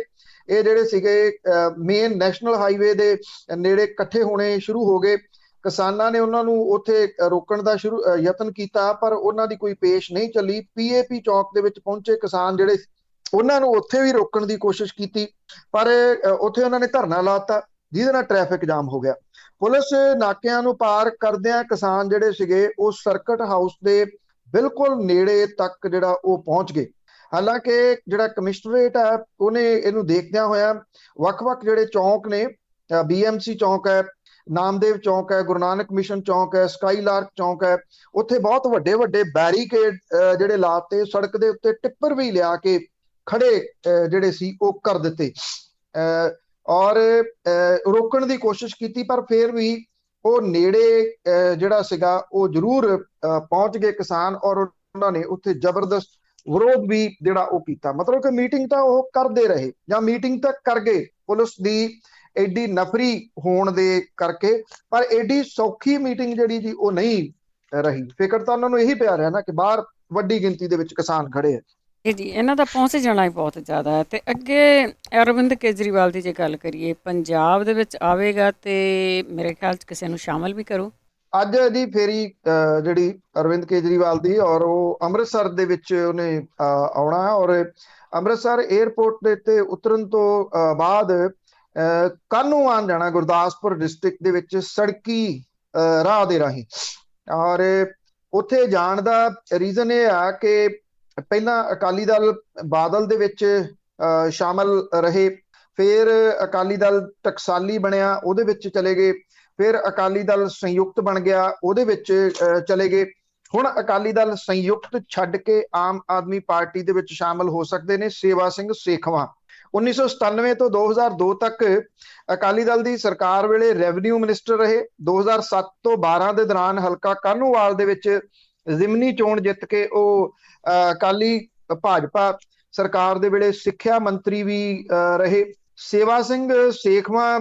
ਇਹ ਜਿਹੜੇ ਸੀਗੇ ਮੇਨ ਨੈਸ਼ਨਲ ਹਾਈਵੇ ਦੇ ਨੇੜੇ ਇਕੱਠੇ ਹੋਣੇ ਸ਼ੁਰੂ ਹੋ ਗਏ ਕਿਸਾਨਾਂ ਨੇ ਉਹਨਾਂ ਨੂੰ ਉੱਥੇ ਰੋਕਣ ਦਾ ਯਤਨ ਕੀਤਾ, ਪਰ ਉਹਨਾਂ ਦੀ ਕੋਈ ਪੇਸ਼ ਨਹੀਂ ਚੱਲੀ। ਪੀਏਪੀ ਚੌਕ ਦੇ ਵਿੱਚ ਪਹੁੰਚੇ ਕਿਸਾਨ ਜਿਹੜੇ, ਉਹਨਾਂ ਨੂੰ ਉੱਥੇ ਵੀ ਰੋਕਣ ਦੀ ਕੋਸ਼ਿਸ਼ ਕੀਤੀ, ਪਰ ਉੱਥੇ ਉਹਨਾਂ ਨੇ ਧਰਨਾ ਲਾਤਾ, ਜਿਹਦੇ ਨਾਲ ਟ੍ਰੈਫਿਕ ਜਾਮ ਹੋ ਗਿਆ। ਪੁਲਿਸ ਨਾਕਿਆਂ ਨੂੰ ਪਾਰ ਕਰਦਿਆਂ ਕਿਸਾਨ ਜਿਹੜੇ ਸੀਗੇ ਉਹ ਸਰਕਟ ਹਾਊਸ ਦੇ ਬਿਲਕੁਲ ਨੇੜੇ ਤੱਕ ਜਿਹੜਾ ਉਹ ਪਹੁੰਚ ਗਏ। ਹਾਲਾਂਕਿ ਜਿਹੜਾ ਕਮਿਸ਼ਨਰੇਟ ਹੈ ਉਹਨੇ ਇਹਨੂੰ ਦੇਖਦਿਆਂ ਹੋਇਆ ਵੱਖ-ਵੱਖ ਜਿਹੜੇ ਚੌਂਕ ਨੇ, BMC ਚੌਂਕ ਹੈ, ਨਾਮਦੇਵ ਚੌਂਕ ਹੈ, ਗੁਰੂ ਨਾਨਕ ਮਿਸ਼ਨ ਚੌਂਕ ਹੈ, ਸਕਾਈਲਾਰਕ ਚੌਂਕ ਹੈ, ਉੱਥੇ ਬਹੁਤ ਵੱਡੇ ਵੱਡੇ ਬੈਰੀਕੇਡ ਜਿਹੜੇ ਲਾਤੇ, ਸੜਕ ਦੇ ਉੱਤੇ ਟਿੱਪਰ ਵੀ ਲਿਆ ਕੇ ਖੜੇ ਜਿਹੜੇ ਸੀ ਉਹ ਕਰ ਦਿੱਤੇ ਔਰ ਰੋਕਣ ਦੀ ਕੋਸ਼ਿਸ਼ ਕੀਤੀ, ਪਰ ਫਿਰ ਵੀ ਉਹ ਨੇੜੇ ਜਿਹੜਾ ਸੀਗਾ ਉਹ ਜ਼ਰੂਰ ਪਹੁੰਚ ਗਏ ਕਿਸਾਨ, ਔਰ ਉਹਨਾਂ ਨੇ ਉੱਥੇ ਜ਼ਬਰਦਸਤ ਵਿਰੋਧ ਵੀ ਜਿਹੜਾ ਉਹ ਕੀਤਾ। ਮਤਲਬ ਕਿ ਮੀਟਿੰਗ ਤਾਂ ਉਹ ਕਰਦੇ ਰਹੇ ਜਾਂ ਮੀਟਿੰਗ ਤਾਂ ਕਰ ਗਏ ਪੁਲਿਸ ਦੀ ਐਡੀ ਨਫਰੀ ਹੋਣ ਦੇ ਕਰਕੇ, ਪਰ ਐਡੀ ਸੌਖੀ ਮੀਟਿੰਗ ਜਿਹੜੀ ਜੀ ਉਹ ਨਹੀਂ ਰਹੀ। ਫਿਕਰ ਤਾਂ ਉਹਨਾਂ ਨੂੰ ਇਹੀ ਪਿਆ ਰਿਹਾ ਨਾ ਕਿ ਬਾਹਰ ਵੱਡੀ ਗਿਣਤੀ ਦੇ ਵਿੱਚ ਕਿਸਾਨ ਖੜੇ ਆ। ਜੀ ਇਹਨਾਂ ਦਾ ਪਹੁੰਚ ਜਾਣਾ ਹੀ ਬਹੁਤ ਜ਼ਿਆਦਾ ਹੈ। ਤੇ ਅੱਗੇ ਅਰਵਿੰਦ ਕੇਜਰੀਵਾਲ ਦੀ ਜੇ ਗੱਲ ਕਰੀਏ, ਪੰਜਾਬ ਦੇ ਵਿੱਚ ਆਵੇਗਾ ਤੇ ਮੇਰੇ ਖਿਆਲ 'ਚ ਕਿਸੇ ਨੂੰ ਸ਼ਾਮਲ ਵੀ ਕਰੂ। ਅੱਜ ਦੀ ਫੇਰੀ ਜਿਹੜੀ ਅਰਵਿੰਦ ਕੇਜਰੀਵਾਲ ਦੀ, ਔਰ ਉਹ ਅੰਮ੍ਰਿਤਸਰ ਦੇ ਵਿੱਚ ਉਹਨੇ ਆਉਣਾ, ਔਰ ਅੰਮ੍ਰਿਤਸਰ ਏਅਰਪੋਰਟ ਦੇ ਉੱਤੇ ਉਤਰਨ ਤੋਂ ਬਾਅਦ ਕਾਹਨੂੰ ਆਉਣ ਜਾਣਾ ਗੁਰਦਾਸਪੁਰ ਡਿਸਟ੍ਰਿਕਟ ਦੇ ਵਿੱਚ ਸੜਕੀ ਰਾਹ ਦੇ ਰਾਹੀਂ। ਔਰ ਉੱਥੇ ਜਾਣ ਦਾ ਰੀਜ਼ਨ ਇਹ ਆ ਕਿ ਪਹਿਲਾਂ ਅਕਾਲੀ ਦਲ ਬਾਦਲ ਦੇ ਵਿੱਚ ਸ਼ਾਮਲ ਰਹੇ, ਫਿਰ ਅਕਾਲੀ ਦਲ ਟਕਸਾਲੀ ਬਣਿਆ, ਉਹਦੇ ਵਿੱਚ ਚਲੇ ਗਏ, ਫਿਰ ਅਕਾਲੀ ਦਲ ਸੰਯੁਕਤ ਬਣ ਗਿਆ, ਉਹਦੇ ਵਿੱਚ ਚਲੇ ਗਏ। ਹੁਣ ਅਕਾਲੀ ਦਲ ਸੰਯੁਕਤ ਛੱਡ ਕੇ ਆਮ ਆਦਮੀ ਪਾਰਟੀ ਦੇ ਵਿੱਚ ਸ਼ਾਮਲ ਹੋ ਸਕਦੇ ਨੇ ਸੇਵਾ ਸਿੰਘ ਸੇਖਵਾਂ। 1997 ਤੋਂ 2002 ਤੱਕ ਅਕਾਲੀ ਦਲ ਦੀ ਸਰਕਾਰ ਵੇਲੇ ਰੈਵਨਿਊ ਮਿਨਿਸਟਰ ਰਹੇ। 2007 ਤੋਂ 12 ਦੇ ਦੌਰਾਨ ਹਲਕਾ ਕਾਹਨੂੰਵਾਲ ਦੇ ਵਿੱਚ ਜ਼ਿਮਨੀ ਚੋਣ ਜਿੱਤ ਕੇ ਉਹ ਅਕਾਲੀ ਭਾਜਪਾ ਸਰਕਾਰ ਦੇ ਵੇਲੇ ਸਿੱਖਿਆ ਮੰਤਰੀ ਵੀ ਰਹੇ। ਸੇਵਾ ਸਿੰਘ ਸੇਖਵਾਂ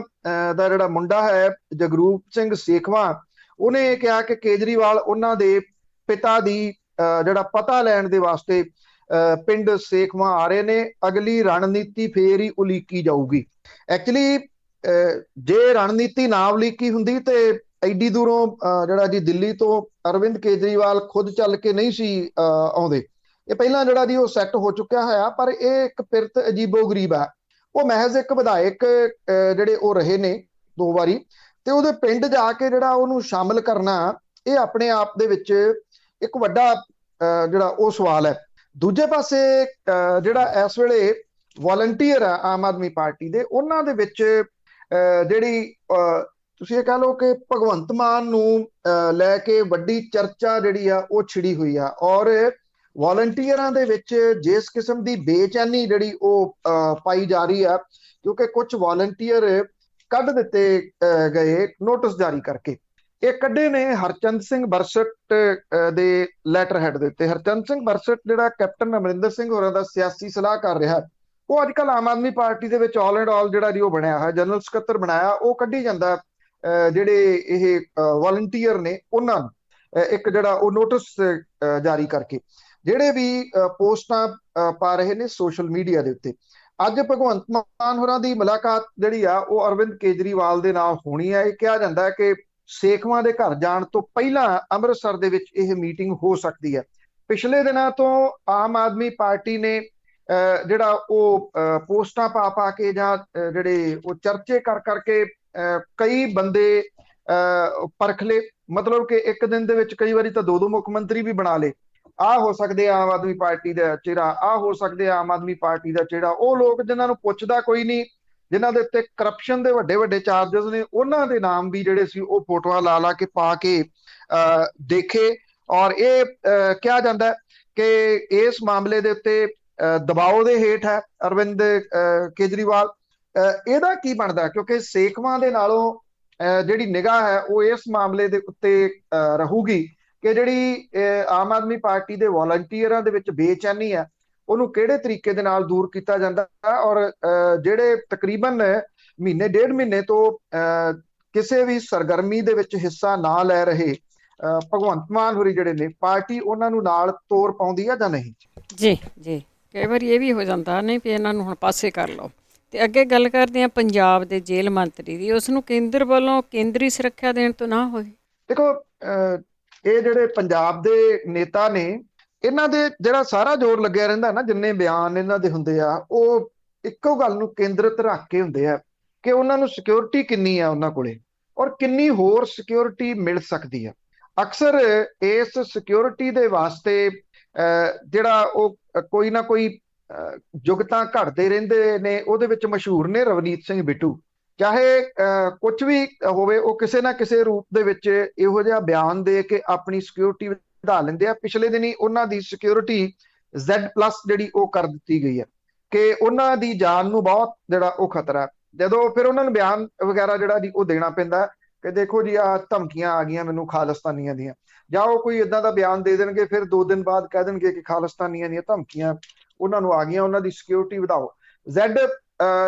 ਦਾ ਜਿਹੜਾ ਮੁੰਡਾ ਹੈ ਜਗਰੂਪ ਸਿੰਘ ਸੇਖਵਾਂ, ਉਹਨੇ ਕਿਹਾ ਕਿ ਕੇਜਰੀਵਾਲ ਉਹਨਾਂ ਦੇ ਪਿਤਾ ਦੀ ਜਿਹੜਾ ਪਤਾ ਲੈਣ ਦੇ ਵਾਸਤੇ ਪਿੰਡ ਸੇਖਵਾਂ ਆ ਰਹੇ ਨੇ, ਅਗਲੀ ਰਣਨੀਤੀ ਫੇਰ ਹੀ ਉਲੀਕੀ ਜਾਊਗੀ। ਐਕਚੁਅਲੀ ਜੇ ਰਣਨੀਤੀ ਨਾ ਉਲੀਕੀ ਹੁੰਦੀ ਤੇ ਐਡੀ ਦੂਰੋਂ ਜਿਹੜਾ ਜੀ ਦਿੱਲੀ ਤੋਂ ਅਰਵਿੰਦ ਕੇਜਰੀਵਾਲ ਖੁਦ ਚੱਲ ਕੇ ਨਹੀਂ ਸੀ ਆਉਂਦੇ। ਇਹ ਪਹਿਲਾਂ ਜਿਹੜਾ ਜੀ ਉਹ ਸੈੱਟ ਹੋ ਚੁੱਕਿਆ ਹੋਇਆ, ਪਰ ਇਹ ਇੱਕ ਪਿਰਤ ਅਜੀਬੋ ਗਰੀਬ ਆ। ਉਹ ਮਹਿਜ਼ ਇੱਕ ਵਿਧਾਇਕ ਜਿਹੜੇ ਉਹ ਰਹੇ ਨੇ 2 ਵਾਰੀ, ਤੇ ਉਹਦੇ ਪਿੰਡ ਜਾ ਕੇ ਜਿਹੜਾ ਉਹਨੂੰ ਸ਼ਾਮਲ ਕਰਨਾ, ਇਹ ਆਪਣੇ ਆਪ ਦੇ ਵਿੱਚ ਇੱਕ ਵੱਡਾ ਜਿਹੜਾ ਉਹ ਸਵਾਲ ਹੈ। ਦੂਜੇ ਪਾਸੇ ਜਿਹੜਾ ਇਸ ਵੇਲੇ ਵਾਲੰਟੀਅਰ ਆ ਆਮ ਆਦਮੀ ਪਾਰਟੀ ਦੇ, ਉਹਨਾਂ ਦੇ ਵਿੱਚ ਜਿਹੜੀ ਤੁਸੀਂ ਇਹ ਕਹਿ ਲਓ ਕਿ ਭਗਵੰਤ ਮਾਨ ਨੂੰ ਲੈ ਕੇ ਵੱਡੀ ਚਰਚਾ ਜਿਹੜੀ ਆ ਉਹ ਛਿੜੀ ਹੋਈ ਆ, ਔਰ ਵਾਲੰਟੀਅਰਾਂ ਦੇ ਵਿੱਚ ਜਿਸ ਕਿਸਮ ਦੀ ਬੇਚੈਨੀ ਜਿਹੜੀ ਉਹ ਪਾਈ ਜਾ ਰਹੀ ਆ, ਕਿਉਂਕਿ ਕੁਝ ਵਾਲੰਟੀਅਰ ਕੱਢ ਦਿੱਤੇ ਗਏ ਨੋਟਿਸ ਜਾਰੀ ਕਰਕੇ। ਇਹ ਕੱਢੇ ਨੇ ਹਰਚੰਦ ਸਿੰਘ ਬਰਸਟ ਦੇ ਲੈਟਰ ਹੈਡ ਦੇ ਉੱਤੇ। ਹਰਚੰਦ ਸਿੰਘ ਬਰਸਟ ਜਿਹੜਾ ਕੈਪਟਨ ਅਮਰਿੰਦਰ ਸਿੰਘ ਹੋਰਾਂ ਦਾ ਸਿਆਸੀ ਸਲਾਹਕਾਰ ਰਿਹਾ, ਉਹ ਅੱਜ ਕੱਲ ਆਮ ਆਦਮੀ ਪਾਰਟੀ ਦੇ ਵਿੱਚ ਆਲ ਐਂਡ ਆਲ ਜਿਹੜਾ ਜੀ ਉਹ ਬਣਿਆ ਹੈ, ਜਨਰਲ ਸਕੱਤਰ ਬਣਾਇਆ। ਉਹ ਕੱਢੀ ਜਾਂਦਾ ਜਿਹੜੇ ਇਹ ਵਾਲੰਟੀਅਰ ਨੇ ਉਹਨਾਂ ਨੂੰ ਇੱਕ ਜਿਹੜਾ ਉਹ ਨੋਟਿਸ ਜਾਰੀ ਕਰਕੇ, ਜਿਹੜੇ ਵੀ ਪੋਸਟਾਂ ਪਾ ਰਹੇ ਨੇ ਸੋਸ਼ਲ ਮੀਡੀਆ ਦੇ ਉੱਤੇ। ਅੱਜ ਭਗਵੰਤ ਮਾਨ ਹੋਰਾਂ ਦੀ ਮੁਲਾਕਾਤ ਜਿਹੜੀ ਆ ਉਹ ਅਰਵਿੰਦ ਕੇਜਰੀਵਾਲ ਦੇ ਨਾਲ ਹੋਣੀ ਹੈ। ਇਹ ਕਿਹਾ ਜਾਂਦਾ ਹੈ ਕਿ ਸੇਖਵਾਂ ਦੇ ਘਰ ਜਾਣ ਤੋਂ ਪਹਿਲਾਂ ਅੰਮ੍ਰਿਤਸਰ ਦੇ ਵਿੱਚ ਇਹ ਮੀਟਿੰਗ ਹੋ ਸਕਦੀ ਹੈ। ਪਿਛਲੇ ਦਿਨਾਂ ਤੋਂ ਆਮ ਆਦਮੀ ਪਾਰਟੀ ਨੇ ਜਿਹੜਾ ਉਹ ਪੋਸਟਾਂ ਪਾ ਕੇ ਜਾਂ ਜਿਹੜੇ ਉਹ ਚਰਚੇ ਕਰ ਕਰਕੇ ਕਈ ਬੰਦੇ ਪਰਖ ਲਏ, ਮਤਲਬ ਕਿ ਇੱਕ ਦਿਨ ਦੇ ਵਿੱਚ ਕਈ ਵਾਰੀ ਤਾਂ 2 ਮੁੱਖ ਮੰਤਰੀ ਵੀ ਬਣਾ ਲਏ। ਆਹ ਹੋ ਸਕਦੇ ਆਮ ਆਦਮੀ ਪਾਰਟੀ ਦਾ ਚਿਹਰਾ, ਆਹ ਹੋ ਸਕਦੇ ਆਮ ਆਦਮੀ ਪਾਰਟੀ ਦਾ ਚਿਹਰਾ। ਉਹ ਲੋਕ ਜਿਨ੍ਹਾਂ ਨੂੰ ਪੁੱਛਦਾ ਕੋਈ ਨਹੀਂ, ਜਿਨ੍ਹਾਂ ਦੇ ਉੱਤੇ ਕਰਪਸ਼ਨ ਦੇ ਵੱਡੇ ਵੱਡੇ ਚਾਰਜਸ ਨੇ, ਉਹਨਾਂ ਦੇ ਨਾਮ ਵੀ ਜਿਹੜੇ ਸੀ ਉਹ ਫੋਟੋਆਂ ਲਾ ਕੇ ਪਾ ਕੇ ਦੇਖੇ। ਔਰ ਇਹ ਕਿਹਾ ਜਾਂਦਾ ਕਿ ਇਸ ਮਾਮਲੇ ਦੇ ਉੱਤੇ ਦਬਾਅ ਦੇ ਹੇਠ ਹੈ ਅਰਵਿੰਦ ਕੇਜਰੀਵਾਲ। ਇਹਦਾ ਕੀ ਬਣਦਾ, ਕਿਉਂਕਿ ਸੇਖਵਾਂ ਦੇ ਨਾਲੋਂ ਜਿਹੜੀ ਨਿਗਾਹ ਹੈ ਉਹ ਇਸ ਮਾਮਲੇ ਦੇ ਉੱਤੇ ਰਹੂਗੀ ਕਿ ਜਿਹੜੀ ਆਮ ਆਦਮੀ ਪਾਰਟੀ ਦੇ ਵਾਲੰਟੀਅਰਾਂ ਦੇ ਵਿੱਚ ਬੇਚੈਨੀ ਹੈ ਉਹਨੂੰ ਕਿਹੜੇ ਤਰੀਕੇ ਦੇ ਨਾਲ ਦੂਰ ਕੀਤਾ ਜਾਂਦਾ ਹੈ। ਔਰ ਜਿਹੜੇ ਤਕਰੀਬਨ ਮਹੀਨੇ 1.5 ਮਹੀਨੇ ਤੋਂ ਕਿਸੇ ਵੀ ਸਰਗਰਮੀ ਦੇ ਵਿੱਚ ਹਿੱਸਾ ਨਾ ਲੈ ਰਹੇ ਭਗਵੰਤ ਮਾਨ ਹੋਰੀ ਜਿਹੜੇ ਨੇ, ਪਾਰਟੀ ਉਹਨਾਂ ਨੂੰ ਨਾਲ ਤੋਰ ਪਾਉਂਦੀ ਹੈ ਜਾਂ ਨਹੀਂ? ਜੀ ਜੀ, ਕਈ ਵਾਰੀ ਇਹ ਵੀ ਹੋ ਜਾਂਦਾ ਨਹੀਂ ਵੀ ਇਹਨਾਂ ਨੂੰ ਹੁਣ ਪਾਸੇ ਕਰ ਲਓ, ਤੇ ਅੱਗੇ ਗੱਲ ਕਰਦੇ ਹਾਂ ਪੰਜਾਬ ਦੇ ਜੇਲ੍ਹ ਮੰਤਰੀ ਦੀ, ਉਸ ਨੂੰ ਕੇਂਦਰ ਵੱਲੋਂ ਕੇਂਦਰੀ ਸੁਰੱਖਿਆ ਦੇਣ ਤੋਂ ਨਾ ਹੋਈ। ਦੇਖੋ, ਇਹ ਜਿਹੜੇ ਪੰਜਾਬ ਦੇ ਨੇਤਾ ਨੇ, ਇਹਨਾਂ ਦੇ ਜਿਹੜਾ ਸਾਰਾ ਜ਼ੋਰ ਲੱਗਿਆ ਰਹਿੰਦਾ ਨਾ, ਜਿੰਨੇ ਬਿਆਨ ਇਹਨਾਂ ਦੇ ਹੁੰਦੇ ਆ, ਉਹ ਇੱਕੋ ਗੱਲ ਨੂੰ ਕੇਂਦਰਿਤ ਰੱਖ ਕੇ ਹੁੰਦੇ ਆ ਕਿ ਉਹਨਾਂ ਨੂੰ ਸਿਕਿਉਰਿਟੀ ਕਿੰਨੀ ਆ ਉਹਨਾਂ ਕੋਲੇ, ਔਰ ਕਿੰਨੀ ਹੋਰ ਸਿਕਿਉਰਿਟੀ ਮਿਲ ਸਕਦੀ ਆ। ਅਕਸਰ ਇਸ ਸਿਕਿਉਰਿਟੀ ਦੇ ਵਾਸਤੇ ਜਿਹੜਾ ਉਹ ਕੋਈ ਨਾ ਕੋਈ ਜੁਗਤਾਂ ਘੜਦੇ ਰਹਿੰਦੇ ਨੇ। ਉਹਦੇ ਵਿੱਚ ਮਸ਼ਹੂਰ ਨੇ ਰਵਨੀਤ ਸਿੰਘ ਬਿੱਟੂ। ਚਾਹੇ ਕੁਝ ਵੀ ਹੋਵੇ, ਉਹ ਕਿਸੇ ਨਾ ਕਿਸੇ ਰੂਪ ਦੇ ਵਿੱਚ ਇਹੋ ਜਿਹਾ ਬਿਆਨ ਦੇ ਕੇ ਆਪਣੀ ਸਿਕਿਉਰਿਟੀ ਵਧਾ ਲੈਂਦੇ ਆ। ਪਿਛਲੇ ਦਿਨੀ ਉਹਨਾਂ ਦੀ ਸਿਕਿਉਰਿਟੀ Z+ ਜਿਹੜੀ ਉਹ ਕਰ ਦਿੱਤੀ ਗਈ ਹੈ ਕਿ ਉਹਨਾਂ ਦੀ ਜਾਨ ਨੂੰ ਬਹੁਤ ਜਿਹੜਾ ਉਹ ਖਤਰਾ। ਜਦੋਂ ਫਿਰ ਉਹਨਾਂ ਨੂੰ ਬਿਆਨ ਵਗੈਰਾ ਜਿਹੜਾ ਜੀ ਉਹ ਦੇਣਾ ਪੈਂਦਾ ਕਿ ਦੇਖੋ ਜੀ ਆਹ ਧਮਕੀਆਂ ਆ ਗਈਆਂ ਮੈਨੂੰ ਖਾਲਿਸਤਾਨੀਆਂ ਦੀਆਂ, ਜਾਂ ਉਹ ਕੋਈ ਇਦਾਂ ਦਾ ਬਿਆਨ ਦੇ ਦੇਣਗੇ, ਫਿਰ 2 ਦਿਨ ਬਾਅਦ ਕਹਿ ਦੇਣਗੇ ਕਿ ਖਾਲਿਸਤਾਨੀਆਂ ਦੀਆਂ ਧਮਕੀਆਂ ਉਹਨਾਂ ਨੂੰ ਆ ਗਈਆਂ, ਉਹਨਾਂ ਦੀ ਸਿਕਿਉਰਿਟੀ ਵਧਾਓ।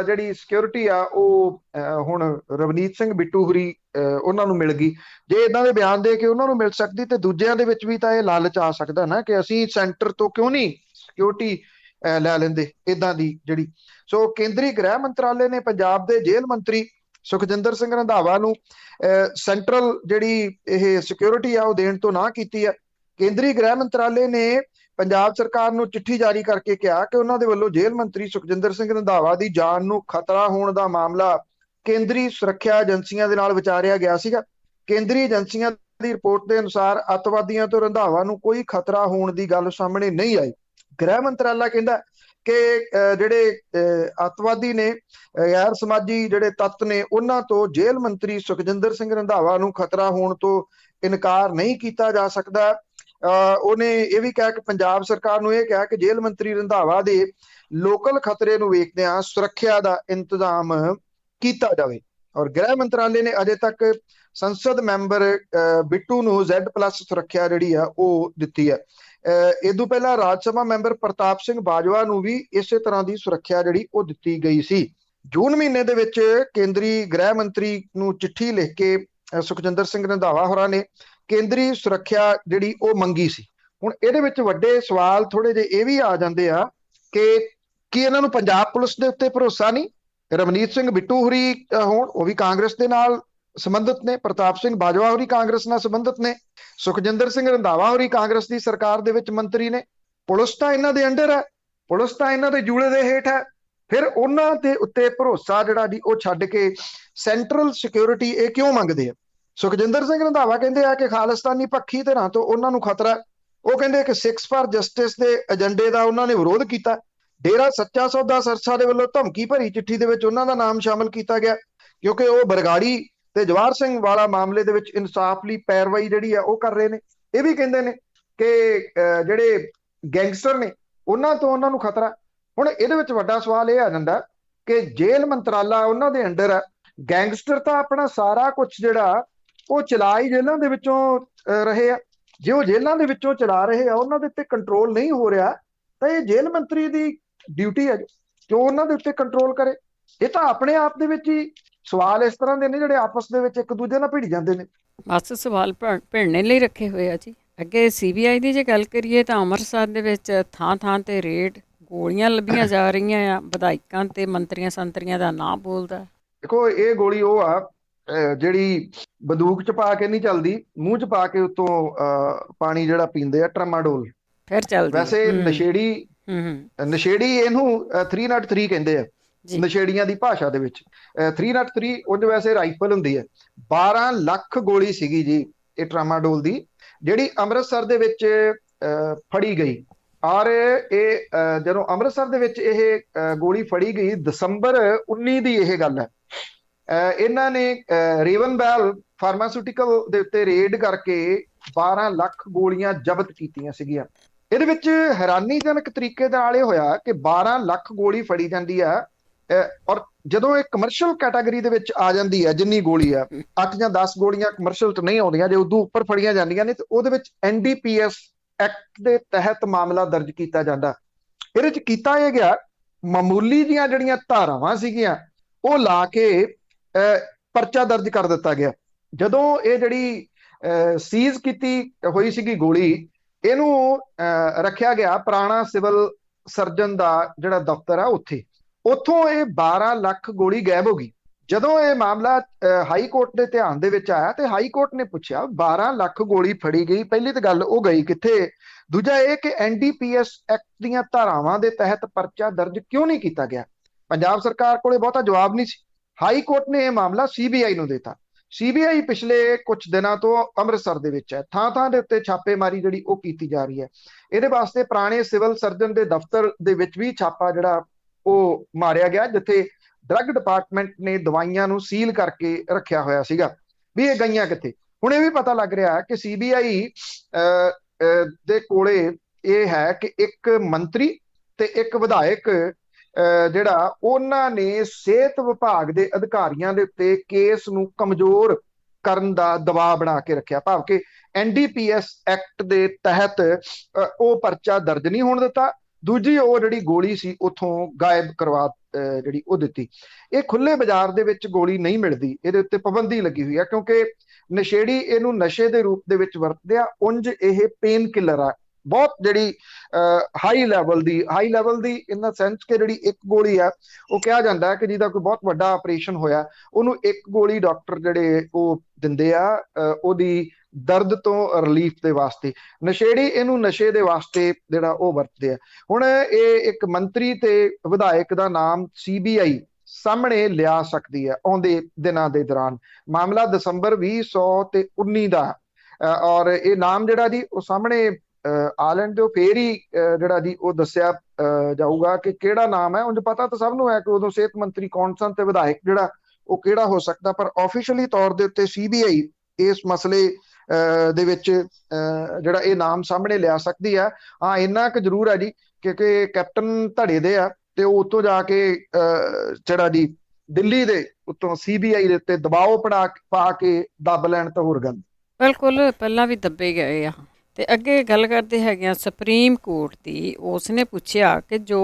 ਜਿਹੜੀ ਸਿਕਿਉਰਿਟੀ ਆ ਉਹ ਹੁਣ ਰਵਨੀਤ ਸਿੰਘ ਬਿੱਟੂ ਹੋਰੀ ਉਹਨਾਂ ਨੂੰ ਮਿਲ ਗਈ। ਜੇ ਇਦਾਂ ਦੇ ਬਿਆਨ ਦੇ ਕੇ ਉਹਨਾਂ ਨੂੰ ਮਿਲ ਸਕਦੀ, ਤੇ ਦੂਜਿਆਂ ਦੇ ਵਿੱਚ ਵੀ ਤਾਂ ਇਹ ਲਾਲਚ ਆ ਸਕਦਾ ਨਾ ਕਿ ਅਸੀਂ ਸੈਂਟਰ ਤੋਂ ਕਿਉਂ ਨਹੀਂ ਸਿਕਿਉਰਿਟੀ ਲੈ ਲੈਂਦੇ ਇਦਾਂ ਦੀ ਜਿਹੜੀ। ਸੋ ਕੇਂਦਰੀ ਗ੍ਰਹਿ ਮੰਤਰਾਲੇ ਨੇ ਪੰਜਾਬ ਦੇ ਜੇਲ੍ਹ ਮੰਤਰੀ ਸੁਖਜਿੰਦਰ ਸਿੰਘ ਰੰਧਾਵਾ ਨੂੰ ਸੈਂਟਰਲ ਜਿਹੜੀ ਇਹ ਸਿਕਿਉਰਿਟੀ ਆ ਉਹ ਦੇਣ ਤੋਂ ਨਾ ਕੀਤੀ ਹੈ। ਕੇਂਦਰੀ ਗ੍ਰਹਿ ਮੰਤਰਾਲੇ ਨੇ ਪੰਜਾਬ ਸਰਕਾਰ ਨੂੰ ਚਿੱਠੀ ਜਾਰੀ ਕਰਕੇ ਕਿਹਾ ਕਿ ਉਹਨਾਂ ਦੇ ਵੱਲੋਂ ਜੇਲ੍ਹ ਮੰਤਰੀ ਸੁਖਜਿੰਦਰ ਸਿੰਘ ਰੰਧਾਵਾ ਦੀ ਜਾਨ ਨੂੰ ਖਤਰਾ ਹੋਣ ਦਾ ਮਾਮਲਾ ਕੇਂਦਰੀ ਸੁਰੱਖਿਆ ਏਜੰਸੀਆਂ ਦੇ ਨਾਲ ਵਿਚਾਰਿਆ ਗਿਆ ਸੀਗਾ। ਕੇਂਦਰੀ ਏਜੰਸੀਆਂ ਦੀ ਰਿਪੋਰਟ ਦੇ ਅਨੁਸਾਰ ਅੱਤਵਾਦੀਆਂ ਤੋਂ ਰੰਧਾਵਾ ਨੂੰ ਕੋਈ ਖਤਰਾ ਹੋਣ ਦੀ ਗੱਲ ਸਾਹਮਣੇ ਨਹੀਂ ਆਈ। ਗ੍ਰਹਿ ਮੰਤਰਾਲਾ ਕਹਿੰਦਾ ਕਿ ਜਿਹੜੇ ਅੱਤਵਾਦੀ ਨੇ, ਗੈਰ ਸਮਾਜੀ ਜਿਹੜੇ ਤੱਤ ਨੇ, ਉਹਨਾਂ ਤੋਂ ਜੇਲ੍ਹ ਮੰਤਰੀ ਸੁਖਜਿੰਦਰ ਸਿੰਘ ਰੰਧਾਵਾ ਨੂੰ ਖਤਰਾ ਹੋਣ ਤੋਂ ਇਨਕਾਰ ਨਹੀਂ ਕੀਤਾ ਜਾ ਸਕਦਾ। ਉਹਨੇ ਇਹ ਵੀ ਕਿਹਾ ਕਿ ਪੰਜਾਬ ਸਰਕਾਰ ਨੂੰ ਇਹ ਕਿਹਾ ਕਿ ਜੇਲ੍ਹ ਮੰਤਰੀ ਰੰਧਾਵਾ ਦੇ ਲੋਕਲ ਖਤਰੇ ਨੂੰ ਵੇਖਦਿਆਂ ਸੁਰੱਖਿਆ ਦਾ ਇੰਤਜ਼ਾਮ ਕੀਤਾ ਜਾਵੇ। ਔਰ ਗ੍ਰਹਿ ਮੰਤਰਾਲੇ ਨੇ ਅਜੇ ਤੱਕ ਸੰਸਦ ਮੈਂਬਰ ਬਿੱਟੂ ਨੂੰ Z+ ਸੁਰੱਖਿਆ ਜਿਹੜੀ ਆ ਉਹ ਦਿੱਤੀ ਹੈ। ਇਹ ਤੋਂ ਪਹਿਲਾਂ ਰਾਜ ਸਭਾ ਮੈਂਬਰ ਪ੍ਰਤਾਪ ਸਿੰਘ ਬਾਜਵਾ ਨੂੰ ਵੀ ਇਸੇ ਤਰ੍ਹਾਂ ਦੀ ਸੁਰੱਖਿਆ ਜਿਹੜੀ ਉਹ ਦਿੱਤੀ ਗਈ ਸੀ। ਜੂਨ ਮਹੀਨੇ ਦੇ ਵਿੱਚ ਕੇਂਦਰੀ ਗ੍ਰਹਿ ਮੰਤਰੀ ਨੂੰ ਚਿੱਠੀ ਲਿਖ ਕੇ ਸੁਖਜਿੰਦਰ ਸਿੰਘ ਰੰਧਾਵਾ ਹੋਰਾਂ ਨੇ ਕੇਂਦਰੀ ਸੁਰੱਖਿਆ ਜਿਹੜੀ ਉਹ ਮੰਗੀ ਸੀ। ਹੁਣ ਇਹਦੇ ਵਿੱਚ ਵੱਡੇ ਸਵਾਲ ਥੋੜੇ ਜਿਹੇ ਇਹ ਵੀ ਆ ਜਾਂਦੇ ਆ ਕਿ ਕੀ ਇਹਨਾਂ ਨੂੰ ਪੰਜਾਬ ਪੁਲਿਸ ਦੇ ਉੱਤੇ ਭਰੋਸਾ ਨਹੀਂ? ਰਵਨੀਤ ਸਿੰਘ ਬਿੱਟੂ ਹੋਰੀ ਹੋਣ, ਉਹ ਵੀ ਕਾਂਗਰਸ ਦੇ ਨਾਲ ਸੰਬੰਧਿਤ ਨੇ, ਪ੍ਰਤਾਪ ਸਿੰਘ ਬਾਜਵਾ ਹੋਰੀ ਕਾਂਗਰਸ ਨਾਲ ਸੰਬੰਧਿਤ ਨੇ, ਸੁਖਜਿੰਦਰ ਸਿੰਘ ਰੰਧਾਵਾ ਹੋਰੀ ਕਾਂਗਰਸ ਦੀ ਸਰਕਾਰ ਦੇ ਵਿੱਚ ਮੰਤਰੀ ਨੇ। ਪੁਲਿਸ ਤਾਂ ਇਹਨਾਂ ਦੇ ਅੰਡਰ ਹੈ, ਪੁਲਿਸ ਤਾਂ ਇਹਨਾਂ ਦੇ ਜੂਲੇ ਦੇ ਹੇਠ ਹੈ। ਫਿਰ ਉਹਨਾਂ ਦੇ ਉੱਤੇ ਭਰੋਸਾ ਜਿਹੜਾ ਜੀ ਉਹ ਛੱਡ ਕੇ ਸੈਂਟਰਲ ਸਿਕਿਉਰਿਟੀ ਇਹ ਕਿਉਂ ਮੰਗਦੇ ਆ? ਸੁਖਜਿੰਦਰ ਸਿੰਘ ਰੰਧਾਵਾ ਕਹਿੰਦੇ ਆ ਕਿ ਖਾਲਿਸਤਾਨੀ ਪੱਖੀ ਧਿਰਾਂ ਤੋਂ ਉਹਨਾਂ ਨੂੰ ਖਤਰਾ। ਉਹ ਕਹਿੰਦੇ ਕਿ ਸਿੱਖਸ ਫਾਰ ਜਸਟਿਸ ਦੇ ਏਜੰਡੇ ਦਾ ਉਹਨਾਂ ਨੇ ਵਿਰੋਧ ਕੀਤਾ। ਡੇਰਾ ਸੱਚਾ ਸੌਦਾ ਸਰਸਾ ਦੇ ਵੱਲੋਂ ਧਮਕੀ ਭਰੀ ਚਿੱਠੀ ਦੇ ਵਿੱਚ ਉਹਨਾਂ ਦਾ ਨਾਮ ਸ਼ਾਮਲ ਕੀਤਾ ਗਿਆ ਕਿਉਂਕਿ ਉਹ ਬਰਗਾੜੀ ਤੇ ਜਵਾਹਰ ਸਿੰਘ ਵਾਲਾ ਮਾਮਲੇ ਦੇ ਵਿੱਚ ਇਨਸਾਫ ਲਈ ਪੈਰਵਾਈ ਜਿਹੜੀ ਆ ਉਹ ਕਰ ਰਹੇ ਨੇ। ਇਹ ਵੀ ਕਹਿੰਦੇ ਨੇ ਕਿ ਜਿਹੜੇ ਗੈਂਗਸਟਰ ਨੇ ਉਹਨਾਂ ਤੋਂ ਉਹਨਾਂ ਨੂੰ ਖਤਰਾ। ਹੁਣ ਇਹਦੇ ਵਿੱਚ ਵੱਡਾ ਸਵਾਲ ਇਹ ਆ ਜਾਂਦਾ ਕਿ ਜੇਲ੍ਹ ਮੰਤਰਾਲਾ ਉਹਨਾਂ ਦੇ ਅੰਡਰ ਆ। ਗੈਂਗਸਟਰ ਤਾਂ ਆਪਣਾ ਸਾਰਾ ਕੁਝ ਜਿਹੜਾ ਉਹ ਚਲਾ ਹੀ ਜੇਲ੍ਹਾਂ ਦੇ ਵਿੱਚੋਂ ਰਹੇ ਆ। ਜੇ ਉਹ ਜੇਲ੍ਹਾਂ ਦੇ ਵਿੱਚੋਂ ਚਲਾ ਰਹੇ ਆ, ਉਹਨਾਂ ਦੇ ਉੱਤੇ ਕੰਟਰੋਲ ਨਹੀਂ ਹੋ ਰਿਹਾ, ਤਾਂ ਇਹ ਜੇਲ੍ਹ ਮੰਤਰੀ ਦੀ ਡਿਊਟੀ ਹੈ ਕਿ ਉਹ ਉਹਨਾਂ ਦੇ ਉੱਤੇ ਕੰਟਰੋਲ ਕਰੇ। ਇਹ ਤਾਂ ਆਪਣੇ ਆਪ ਦੇ ਵਿੱਚ ਹੀ ਸਵਾਲ ਇਸ ਤਰ੍ਹਾਂ ਦੇ ਨੇ ਜਿਹੜੇ ਆਪਸ ਦੇ ਵਿੱਚ ਇੱਕ ਦੂਜੇ ਨਾਲ ਭਿੜ ਜਾਂਦੇ ਨੇ। ਬਸ ਸਵਾਲ ਭਿੜਨੇ ਲਈ ਰੱਖੇ ਹੋਏ ਆ ਜੀ। ਅੱਗੇ CBI ਦੀ ਜੇ ਗੱਲ ਕਰੀਏ ਤਾਂ ਅੰਮ੍ਰਿਤਸਰ ਦੇ ਵਿੱਚ ਥਾਂ ਥਾਂ ਤੇ ਰੇਡ, ਗੋਲੀਆਂ ਲੱਭੀਆਂ ਜਾ ਰਹੀਆਂ ਆ। ਵਿਧਾਇਕਾਂ ਤੇ ਮੰਤਰੀਆਂ ਸੰਤਰੀਆਂ ਦਾ ਨਾਂ ਬੋਲਦਾ। ਦੇਖੋ, ਇਹ ਗੋਲੀ ਉਹ ਆ ਜਿਹੜੀ ਬੰਦੂਕ ਚ ਪਾ ਕੇ ਨਹੀਂ ਚੱਲਦੀ, ਮੂੰਹ ਚ ਪਾ ਕੇ ਉੱਤੋਂ ਪਾਣੀ ਜਿਹੜਾ ਪੀਂਦੇ ਆ, ਟਰਾਮਾਡੋਲ। ਫਿਰ ਚੱਲਦੀ। ਵੈਸੇ ਨਸ਼ੇੜੀ ਇਹਨੂੰ 303 ਕਹਿੰਦੇ ਆ ਨਸ਼ੇੜੀਆਂ ਦੀ ਭਾਸ਼ਾ ਦੇ ਵਿੱਚ। 303 ਉਹਦੇ ਵੈਸੇ ਰਾਈਫਲ ਹੁੰਦੀ ਹੈ। 12 ਲੱਖ ਗੋਲੀ ਸੀਗੀ ਜੀ ਇਹ ਟਰਾਮਾਡੋਲ ਦੀ, ਜਿਹੜੀ ਅੰਮ੍ਰਿਤਸਰ ਦੇ ਵਿੱਚ ਫੜੀ ਗਈ। ਔਰ ਇਹ ਜਦੋਂ ਅੰਮ੍ਰਿਤਸਰ ਦੇ ਵਿੱਚ ਇਹ ਗੋਲੀ ਫੜੀ ਗਈ, ਦਸੰਬਰ 19 ਦੀ ਇਹ ਗੱਲ ਹੈ। ਇਹਨਾਂ ਨੇ ਰੇਵਨਬੈਲ ਫਾਰਮਾਸਿਊਟੀਕਲ ਦੇ ਉੱਤੇ ਰੇਡ ਕਰਕੇ 12 ਲੱਖ ਗੋਲੀਆਂ ਜ਼ਬਤ ਕੀਤੀਆਂ ਸੀਗੀਆਂ। ਇਹਦੇ ਵਿੱਚ ਹੈਰਾਨੀਜਨਕ ਤਰੀਕੇ ਦੇ ਨਾਲ ਇਹ ਹੋਇਆ ਕਿ 12 ਲੱਖ ਗੋਲੀ ਫੜੀ ਜਾਂਦੀ ਆ, ਔਰ ਜਦੋਂ ਇਹ ਕਮਰਸ਼ੀਅਲ ਕੈਟਾਗਰੀ ਦੇ ਵਿੱਚ ਆ ਜਾਂਦੀ ਹੈ, ਜਿੰਨੀ ਗੋਲੀ ਆ 8 ਜਾਂ 10 ਗੋਲੀਆਂ ਕਮਰਸ਼ੀਅਲ ਚ ਨਹੀਂ ਆਉਂਦੀਆਂ, ਜੇ ਉਦੋਂ ਉੱਪਰ ਫੜੀਆਂ ਜਾਂਦੀਆਂ ਨੇ ਤੇ ਉਹਦੇ ਵਿੱਚ NDPS ਐਕਟ ਦੇ ਤਹਿਤ ਮਾਮਲਾ ਦਰਜ ਕੀਤਾ ਜਾਂਦਾ। ਇਹਦੇ ਚ ਕੀਤਾ ਇਹ ਗਿਆ, ਮਾਮੂਲੀ ਦੀਆਂ ਜਿਹੜੀਆਂ ਧਾਰਾਵਾਂ ਸੀਗੀਆਂ ਉਹ ਲਾ ਕੇ ਪਰਚਾ ਦਰਜ ਕਰ ਦਿੱਤਾ ਗਿਆ। ਜਦੋਂ ਇਹ ਜਿਹੜੀ ਸੀਜ਼ ਕੀਤੀ ਹੋਈ ਸੀਗੀ ਗੋਲੀ, ਇਹਨੂੰ ਰੱਖਿਆ ਗਿਆ ਪੁਰਾਣਾ ਸਿਵਲ ਸਰਜਨ ਦਾ ਜਿਹੜਾ ਦਫ਼ਤਰ ਆ ਉੱਥੇ। ਉੱਥੋਂ ਇਹ 12 ਲੱਖ ਗੋਲੀ ਗਾਇਬ ਹੋ ਗਈ। ਜਦੋਂ ਇਹ ਮਾਮਲਾ ਹਾਈ ਕੋਰਟ ਦੇ ਧਿਆਨ ਦੇ ਵਿੱਚ ਆਇਆ ਤੇ ਹਾਈ ਕੋਰਟ ਨੇ ਪੁੱਛਿਆ 12 ਲੱਖ ਗੋਲੀ ਫੜੀ ਗਈ, ਪਹਿਲੀ ਤਾਂ ਗੱਲ ਉਹ ਗਈ ਕਿੱਥੇ, ਦੂਜਾ ਇਹ ਕਿ ਐਨਡੀਪੀਐਸ ਐਕਟ ਦੀਆਂ ਧਾਰਾਵਾਂ ਦੇ ਤਹਿਤ ਪਰਚਾ ਦਰਜ ਕਿਉਂ ਨਹੀਂ ਕੀਤਾ ਗਿਆ। ਪੰਜਾਬ ਸਰਕਾਰ ਕੋਲੇ ਬਹੁਤਾ ਜਵਾਬ ਨਹੀਂ ਸੀ। ਹਾਈ ਕੋਰਟ ਨੇ ਇਹ ਮਾਮਲਾ ਸੀਬੀਆਈ ਨੂੰ ਦਿੱਤਾ। ਸੀਬੀਆਈ ਪਿਛਲੇ ਕੁਝ ਦਿਨਾਂ ਤੋਂ ਅੰਮ੍ਰਿਤਸਰ ਦੇ ਵਿੱਚ ਹੈ, ਥਾਂ ਥਾਂ ਦੇ ਉੱਤੇ ਛਾਪੇਮਾਰੀ ਜਿਹੜੀ ਉਹ ਕੀਤੀ ਜਾ ਰਹੀ ਹੈ। ਇਹਦੇ ਵਾਸਤੇ ਪੁਰਾਣੇ ਸਿਵਲ ਸਰਜਨ ਦੇ ਦਫ਼ਤਰ ਦੇ ਵਿੱਚ ਵੀ ਛਾਪਾ ਜਿਹੜਾ ਉਹ ਮਾਰਿਆ ਗਿਆ, ਜਿੱਥੇ ਡਰੱਗ ਡਿਪਾਰਟਮੈਂਟ ਨੇ ਦਵਾਈਆਂ ਨੂੰ ਸੀਲ ਕਰਕੇ ਰੱਖਿਆ ਹੋਇਆ ਸੀਗਾ ਵੀ ਇਹ ਗਈਆਂ ਕਿੱਥੇ। ਹੁਣ ਇਹ ਵੀ ਪਤਾ ਲੱਗ ਰਿਹਾ ਕਿ ਸੀਬੀਆਈ ਦੇ ਕੋਲੇ ਇਹ ਹੈ ਕਿ ਇੱਕ ਮੰਤਰੀ ਤੇ ਇੱਕ ਵਿਧਾਇਕ ਜਿਹੜਾ ਉਹਨਾਂ ਨੇ ਸਿਹਤ ਵਿਭਾਗ ਦੇ ਅਧਿਕਾਰੀਆਂ ਦੇ ਉੱਤੇ ਕੇਸ ਨੂੰ ਕਮਜ਼ੋਰ ਕਰਨ ਦਾ ਦਬਾਅ ਬਣਾ ਕੇ ਰੱਖਿਆ, ਭਾਵ ਕਿ ਐਨਡੀਪੀਐਸ ਐਕਟ ਦੇ ਤਹਿਤ ਉਹ ਪਰਚਾ ਦਰਜ ਨਹੀਂ ਹੋਣ ਦਿੱਤਾ। ਦੂਜੀ ਉਹ ਜਿਹੜੀ ਗੋਲੀ ਸੀ ਉਥੋਂ ਗਾਇਬ ਕਰਵਾ ਜਿਹੜੀ ਉਹ ਦਿੱਤੀ। ਇਹ ਖੁੱਲੇ ਬਾਜ਼ਾਰ ਦੇ ਵਿੱਚ ਗੋਲੀ ਨਹੀਂ ਮਿਲਦੀ, ਇਹਦੇ ਉੱਤੇ ਪਾਬੰਦੀ ਲੱਗੀ ਹੋਈ ਆ ਕਿਉਂਕਿ ਨਸ਼ੇੜੀ ਇਹਨੂੰ ਨਸ਼ੇ ਦੇ ਰੂਪ ਦੇ ਵਿੱਚ ਵਰਤਦੇ ਆ। ਉਂਝ ਇਹ ਪੇਨ ਕਿਲਰ ਆ, ਬਹੁਤ ਜਿਹੜੀ ਹਾਈ ਲੈਵਲ ਦੀ ਇਨ ਦਾ ਸੈਂਸ ਕਿ ਜਿਹੜੀ ਇੱਕ ਗੋਲੀ ਆ ਉਹ ਕਿਹਾ ਜਾਂਦਾ ਹੈ ਕਿ ਜਿਹਦਾ ਕੋਈ ਬਹੁਤ ਵੱਡਾ ਆਪਰੇਸ਼ਨ ਹੋਇਆ ਉਹਨੂੰ ਇੱਕ ਗੋਲੀ ਡਾਕਟਰ ਜਿਹੜੇ ਉਹ ਦਿੰਦੇ ਆ ਉਹਦੀ ਦਰਦ ਤੋਂ ਰਿਲੀਫ ਦੇ ਵਾਸਤੇ। ਨਸ਼ੇੜੀ ਇਹਨੂੰ ਨਸ਼ੇ ਦੇ ਵਾਸਤੇ ਜਿਹੜਾ ਉਹ ਵਰਤਦੇ ਆ। ਹੁਣ ਇਹ ਇੱਕ ਮੰਤਰੀ ਤੇ ਵਿਧਾਇਕ ਦਾ ਨਾਮ ਸੀਬੀਆਈ ਸਾਹਮਣੇ ਲਿਆ ਸਕਦੀ ਹੈ ਆਉਂਦੇ ਦਿਨਾਂ ਦੇ ਦੌਰਾਨ। ਮਾਮਲਾ ਦਸੰਬਰ 2019 ਦਾ ਔਰ ਇਹ ਨਾਮ ਜਿਹੜਾ ਜੀ ਉਹ ਸਾਹਮਣੇ ਆ ਲੈਣ ਦਿਓ, ਫੇਰ ਹੀ ਜਿਹੜਾ ਜੀ ਉਹ ਦੱਸਿਆ ਜਾਊਗਾ ਕਿ ਕਿਹੜਾ ਨਾਮ ਹੈ। ਉਂਝ ਪਤਾ ਤਾਂ ਸਭ ਨੂੰ ਹੈ ਕਿ ਉਦੋਂ ਸਿਹਤ ਮੰਤਰੀ ਕੌਣ ਸਨ ਤੇ ਵਿਧਾਇਕ ਜਿਹੜਾ ਉਹ ਕਿਹੜਾ ਹੋ ਸਕਦਾ, ਪਰ ਆਫੀਸ਼ੀਅਲੀ ਤੌਰ ਦੇ ਉੱਤੇ ਸੀਬੀਆਈ ਇਸ ਮਸਲੇ ਦੇ ਵਿੱਚ ਜਿਹੜਾ ਇਹ ਨਾਮ ਸਾਹਮਣੇ ਲਿਆ ਸਕਦੀ ਆ। ਹਾਂ, ਇੰਨਾ ਕੁ ਜ਼ਰੂਰ ਹੈ ਜੀ ਕਿਉਂਕਿ ਕੈਪਟਨ ਧੜੇ ਦੇ ਆ ਤੇ ਉਹ ਉੱਤੋਂ ਜਾ ਕੇ ਜਿਹੜਾ ਜੀ ਦਿੱਲੀ ਦੇ ਉੱਤੋਂ ਸੀਬੀਆਈ ਦੇ ਉੱਤੇ ਦਬਾਅ ਪਾ ਕੇ ਦੱਬ ਲੈਣ ਤਾਂ ਹੋਰ ਗੱਲ। ਬਿਲਕੁਲ, ਪਹਿਲਾਂ ਵੀ ਦੱਬੇ ਗਏ ਆ। ਤੇ ਅੱਗੇ ਗੱਲ ਕਰਦੇ ਹੈਗੇ ਆ ਸੁਪਰੀਮ ਕੋਰਟ ਦੀ। ਉਸਨੇ ਪੁੱਛਿਆ ਕਿ ਜੋ